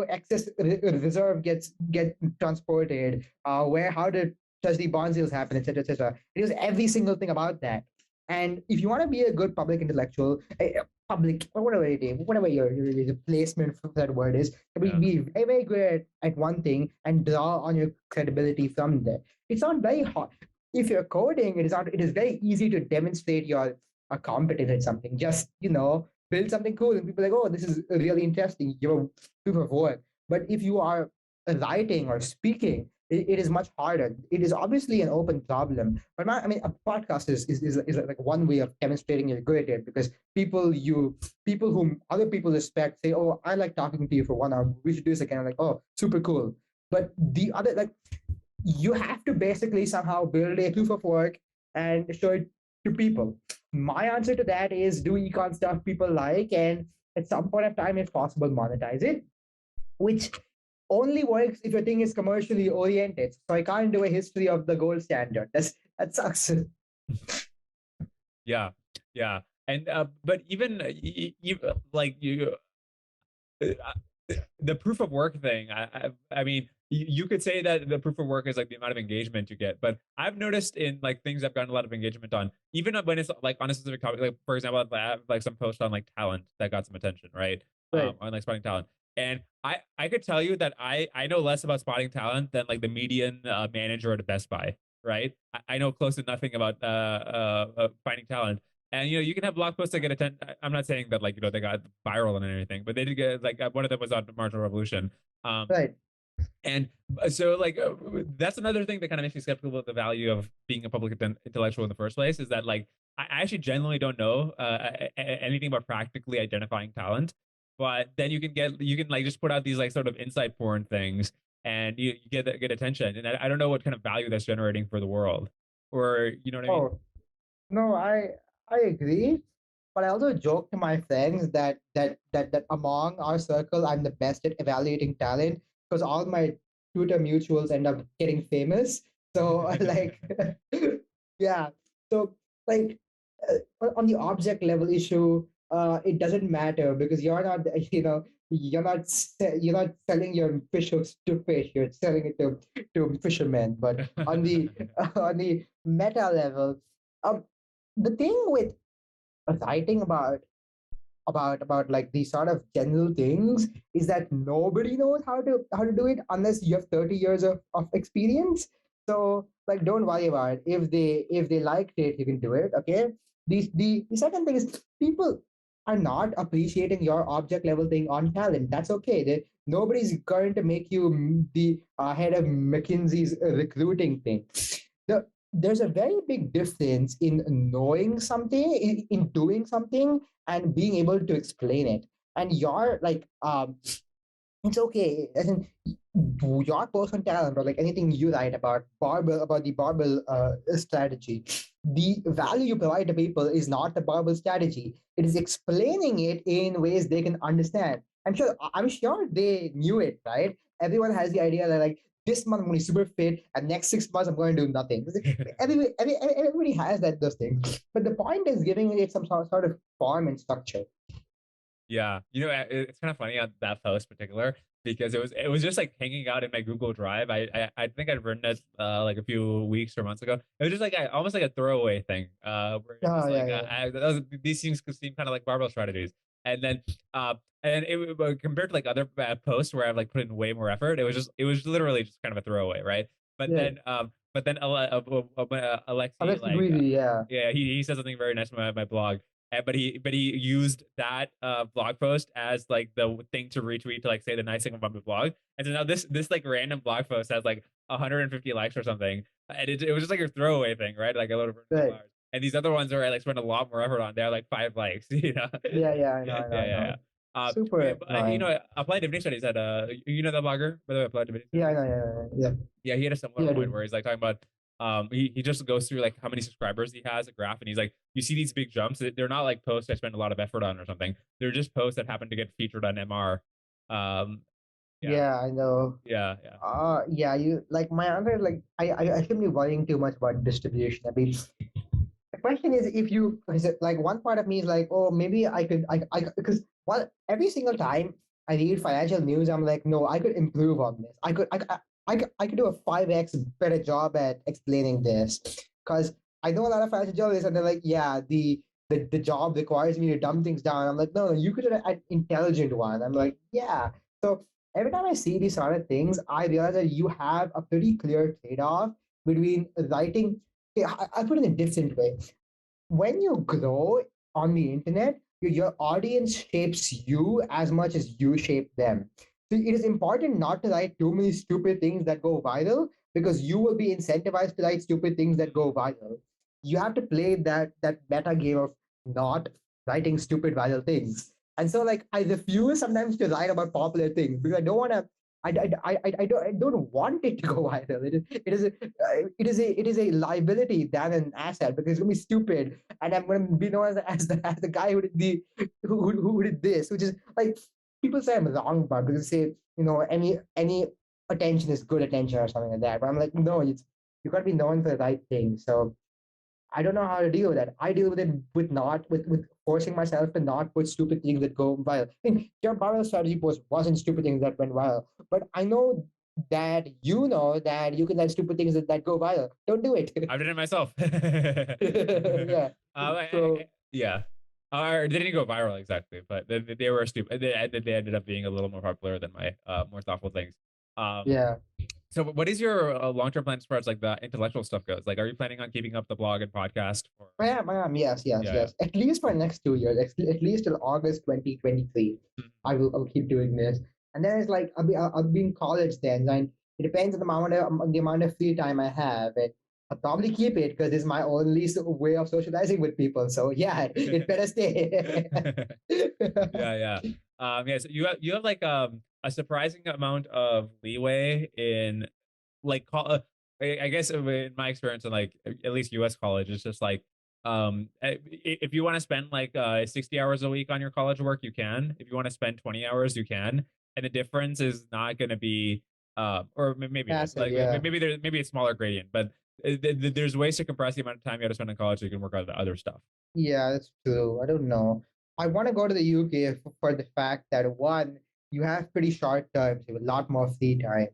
excess reserve get transported? Where how do Treasury bond sales happen, etc., etc. He knows every single thing about that. And if you want to be a good public intellectual, public or whatever your placement for that word is, Yeah, be very, very good at one thing and draw on your credibility from there. It's not very hard. If you're coding, it is very easy to demonstrate your competence at something. Just, build something cool and people are like, oh, this is really interesting. Give a proof of work. But if you are writing or speaking, it is much harder. It is obviously an open problem. But I mean, a podcast is like one way of demonstrating you're good at it, because people whom other people respect say, oh, I like talking to you for 1 hour, we should do this again. I'm like, oh, super cool. But the other, like, you have to basically somehow build a proof of work and show it to people. My answer to that is do econ stuff people like, and at some point of time, if possible, monetize it, which only works if your thing is commercially oriented. So I can't do a history of the gold standard. That sucks. Yeah, yeah. And but even like you uh, the proof of work thing, I mean, you could say that the proof of work is like the amount of engagement you get, but I've noticed in like things I've gotten a lot of engagement on, even when it's like on a specific topic, like for example, I have like some post on like talent that got some attention, right? Right. On like spotting talent. And I could tell you that I know less about spotting talent than like the median manager at a Best Buy, right? I know close to nothing about finding talent. And you can have blog posts that get attention. I'm not saying that like they got viral and anything, but they did get like one of them was on Marginal Revolution. Um, Right. and so like that's another thing that kind of makes me skeptical of the value of being a public intellectual in the first place is that like I actually genuinely don't know anything about practically identifying talent, but then you can like just put out these like sort of insight porn things and you get attention, and I don't know what kind of value that's generating for the world, or you know what I mean? Oh, no, I agree. But I also joke to my friends that among our circle, I'm the best at evaluating talent because all my Twitter mutuals end up getting famous. So like, yeah. So like, on the object level issue, it doesn't matter because you're not, you're not selling your fish hooks to fish. You're selling it to fishermen. But on the on the meta level, um, the thing with writing about like these sort of general things is that nobody knows how to do it unless you have 30 years of experience. So like don't worry about it. If they liked it, you can do it. Okay. The second thing is people are not appreciating your object level thing on talent. That's okay. Nobody's going to make you the head of McKinsey's recruiting thing. There's a very big difference in knowing something, in doing something, and being able to explain it. And you're like, it's okay. As in, your personal talent or like anything you write about the barbell strategy, the value you provide to people is not the barbell strategy. It is explaining it in ways they can understand. I'm sure they knew it, right? Everyone has the idea that like this month I'm going to be super fit, and next 6 months I'm going to do nothing. Everybody has those things, but the point is giving it some sort of form and structure. Yeah, it's kind of funny on that post particular because it was just like hanging out in my Google Drive. I think I'd written it like a few weeks or months ago. It was just like almost like a throwaway thing, where it's Oh just yeah, like yeah, these things could seem kind of like barbell strategies, and then compared to like other posts where I've like put in way more effort, it was literally just kind of a throwaway, right? But yeah. then Alexi Alexi like Guidi, yeah, yeah, he said something very nice on my blog. But he used that blog post as like the thing to retweet to like say the nice thing about my blog. And so now this like random blog post has like 150 likes or something. And it was just like a throwaway thing, right? Like a load of right. flowers. And these other ones are I like spent a lot more effort on. They're like 5 likes, Yeah, yeah, I know, yeah, I know, I yeah, yeah. know. Super annoying. Applied Divinity Studies had that blogger, by the way, Applied Divinity Yeah, I Studies. know, yeah, yeah, yeah. Yeah, he had a similar Yeah, point dude. where he's like talking about he just goes through like how many subscribers he has, a graph, and he's like, you see these big jumps. They're not like posts I spend a lot of effort on or something. They're just posts that happen to get featured on MR. Yeah, Yeah, I know. yeah, yeah. Yeah, you like my answer. Like, I shouldn't be worrying too much about distribution. I mean, the question is if you is it like one part of me is like, oh, maybe I could, I because every single time I read financial news, I'm like, no, I could improve on this. I could do a 5x better job at explaining this because I know a lot of financial journalists and they're like, yeah, the job requires me to dumb things down. I'm like, no, you could do an intelligent one. I'm like, yeah. So every time I see these sort of things, I realize that you have a pretty clear trade-off between writing. Yeah, I put it in a different way. When you grow on the internet, your audience shapes you as much as you shape them. So it is important not to write too many stupid things that go viral because you will be incentivized to write stupid things that go viral. You have to play that meta game of not writing stupid viral things. And so like I refuse sometimes to write about popular things because I don't want to I don't want it to go viral. It is a liability than an asset because it's gonna be stupid, and I'm gonna be known as the guy who did this, which is like people say I'm wrong about because they say, any attention is good attention or something like that. But I'm like, no, you gotta be known for the right thing. So I don't know how to deal with that. I deal with it with not with forcing myself to not put stupid things that go viral. I mean, your viral strategy post wasn't stupid things that went viral, but I know that you can let stupid things that go viral. Don't do it. I've done it myself. Yeah. So Yeah. Or they didn't go viral exactly, but they were stupid. They ended up being a little more popular than my more thoughtful things. Um, yeah. so what is your long-term plan as far as like the intellectual stuff goes? Like, are you planning on keeping up the blog and podcast? Or... I am. Yes, yes, Yeah, yes. At least for the next 2 years, at least till August 2023, yeah. I'll keep doing this. And then it's like I'll be in college then, and it depends on the amount of free time I have. And I'll probably keep it because it's my only way of socializing with people. So yeah, it better stay. Yeah. Yeah. So you have like a surprising amount of leeway in like I guess in my experience in like at least US college, it's just like if you want to spend like 60 hours a week on your college work, you can. If you want to spend 20 hours, you can. And the difference is not going to be or maybe it is Massive, like yeah. maybe a smaller gradient, but there's ways to compress the amount of time you have to spend in college so you can work on the other stuff. Yeah, that's true. I don't know. I want to go to the UK for the fact that one, you have pretty short terms, you have a lot more free time.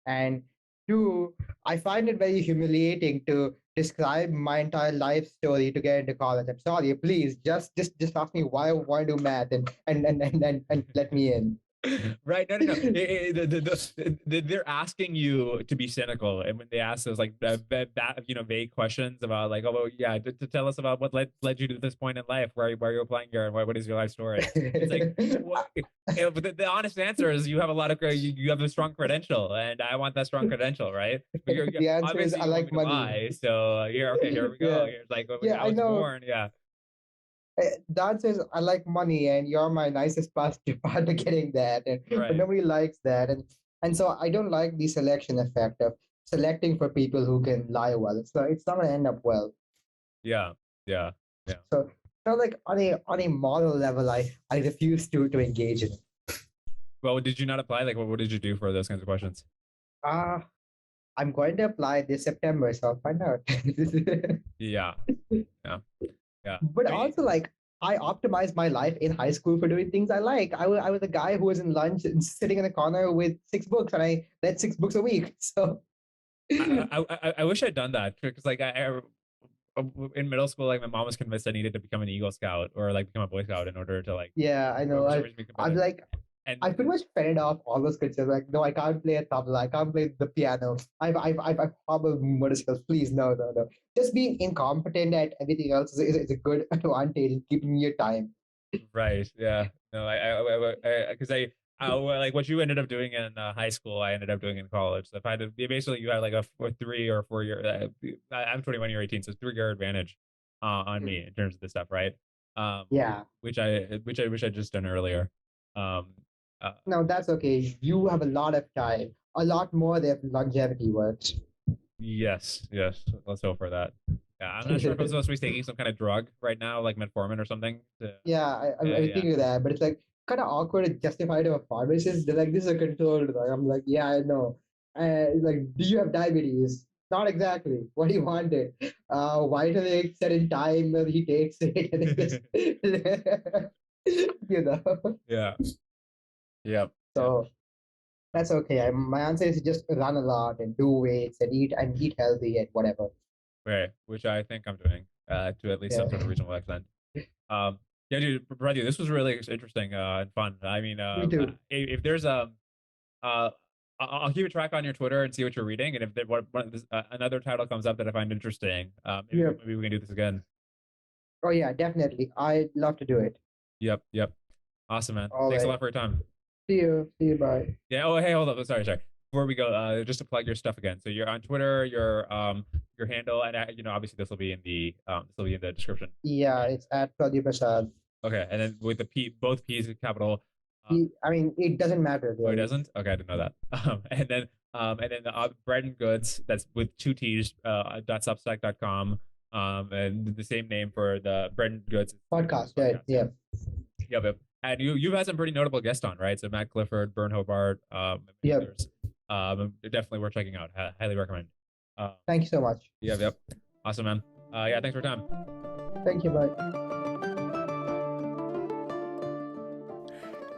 And two, I find it very humiliating to describe my entire life story to get into college. I'm sorry, please just ask me why I want to do math and let me in. Right? No. They're asking you to be cynical, and when they ask those like vague questions about like, oh well, yeah, to tell us about what led you to this point in life, where are you applying here, and what is your life story? It's like, what? But the honest answer is you have a lot of you have a strong credential, and I want that strong credential, right? But The answer is obviously I you want like me to money. lie, so here we go. Yeah. Here's like when Yeah, I I was know. born, yeah. Dad says I like money, and you're my nicest positive part to getting that, but Right. nobody likes that, and so I don't like the selection effect of selecting for people who can lie well. It's not gonna end up well. Yeah. Yeah. Yeah. So like on a moral level, I refuse to engage in it. Well, did you not apply? Like, what did you do for those kinds of questions? Uh I'm going to apply this September, so I'll find out. Yeah. Yeah. Yeah. But I mean, also like I optimized my life in high school for doing things I like. I was a guy who was in lunch and sitting in a corner with 6 books, and I read 6 books a week. So I wish I'd done that because like in middle school, like my mom was convinced I needed to become an Eagle Scout or like become a Boy Scout in order to like yeah, I know. for some reason become I'm better. like And I pretty much fed off all those concerns. Like, no, I can't play a tabla. I can't play the piano. I've horrible motor skills. Please, no, no, no. Just being incompetent at everything else is a good advantage in keeping your time. right, yeah, no, I because like what you ended up doing in high school, I ended up doing in college. So if I had to, basically you had like a 3 or 4 year. I'm 21, you're 18, so 3 year advantage on me in terms of this stuff, right? Um, Yeah. which I wish I'd just done earlier. Um, uh, No, that's okay. You have a lot of time, a lot more if longevity works. yes, let's hope for that. Yeah, I'm not sure if I'm supposed to be taking some kind of drug right now, like metformin or something. Yeah, I Yeah, thinking of that, but it's like kind of awkward to justify to a pharmacist. They're like, this is a controlled drug. I'm like, yeah, I know. Like, do you have diabetes? Not exactly. What do you want it? Why do they set in time that he takes it? And it just, you know. yeah, yeah, yeah. So that's okay. My answer is just run a lot and do weights and eat healthy and whatever. Right, which I think I'm doing to at least Yeah. some sort of reasonable extent. Um, yeah, dude, Pradyu, this was really interesting and fun. I mean, Me too. if there's uh, I'll keep a track on your Twitter and see what you're reading, and if there, another title comes up that I find interesting, Yeah. maybe we can do this again. Oh yeah, definitely. I'd love to do it. Yep. Awesome, man. All Thanks a right. lot for your time. See you. See you. Bye. Yeah. Oh, hey, hold up. Sorry. Before we go, just to plug your stuff again. So you're on Twitter, your handle, and obviously this will be in the description. Yeah, And, it's at Pradyu Prasad. okay, and then with the P, both P's capital. I mean, it doesn't matter Oh, it really. doesn't. Okay, I didn't know that. And then the bread and goods. That's with 2 T's. .substack.com. And the same name for the bread and goods Podcast, right? Yeah. Yep. and you've had some pretty notable guests on, right? So Matt Clifford, Bern Hobart, Yeah. others. Definitely worth checking out. Highly recommend. Thank you so much. Yep. Awesome, man. Yeah, thanks for your time. Thank you, bye.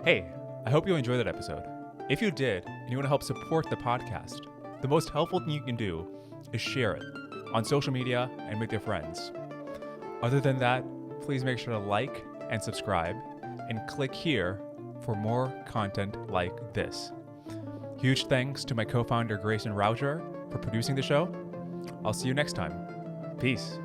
Hey, I hope you enjoyed that episode. If you did, and you want to help support the podcast, the most helpful thing you can do is share it on social media and with your friends. Other than that, please make sure to like and subscribe, and click here for more content like this. Huge thanks to my co-founder Grayson Rouger for producing the show. I'll see you next time. Peace.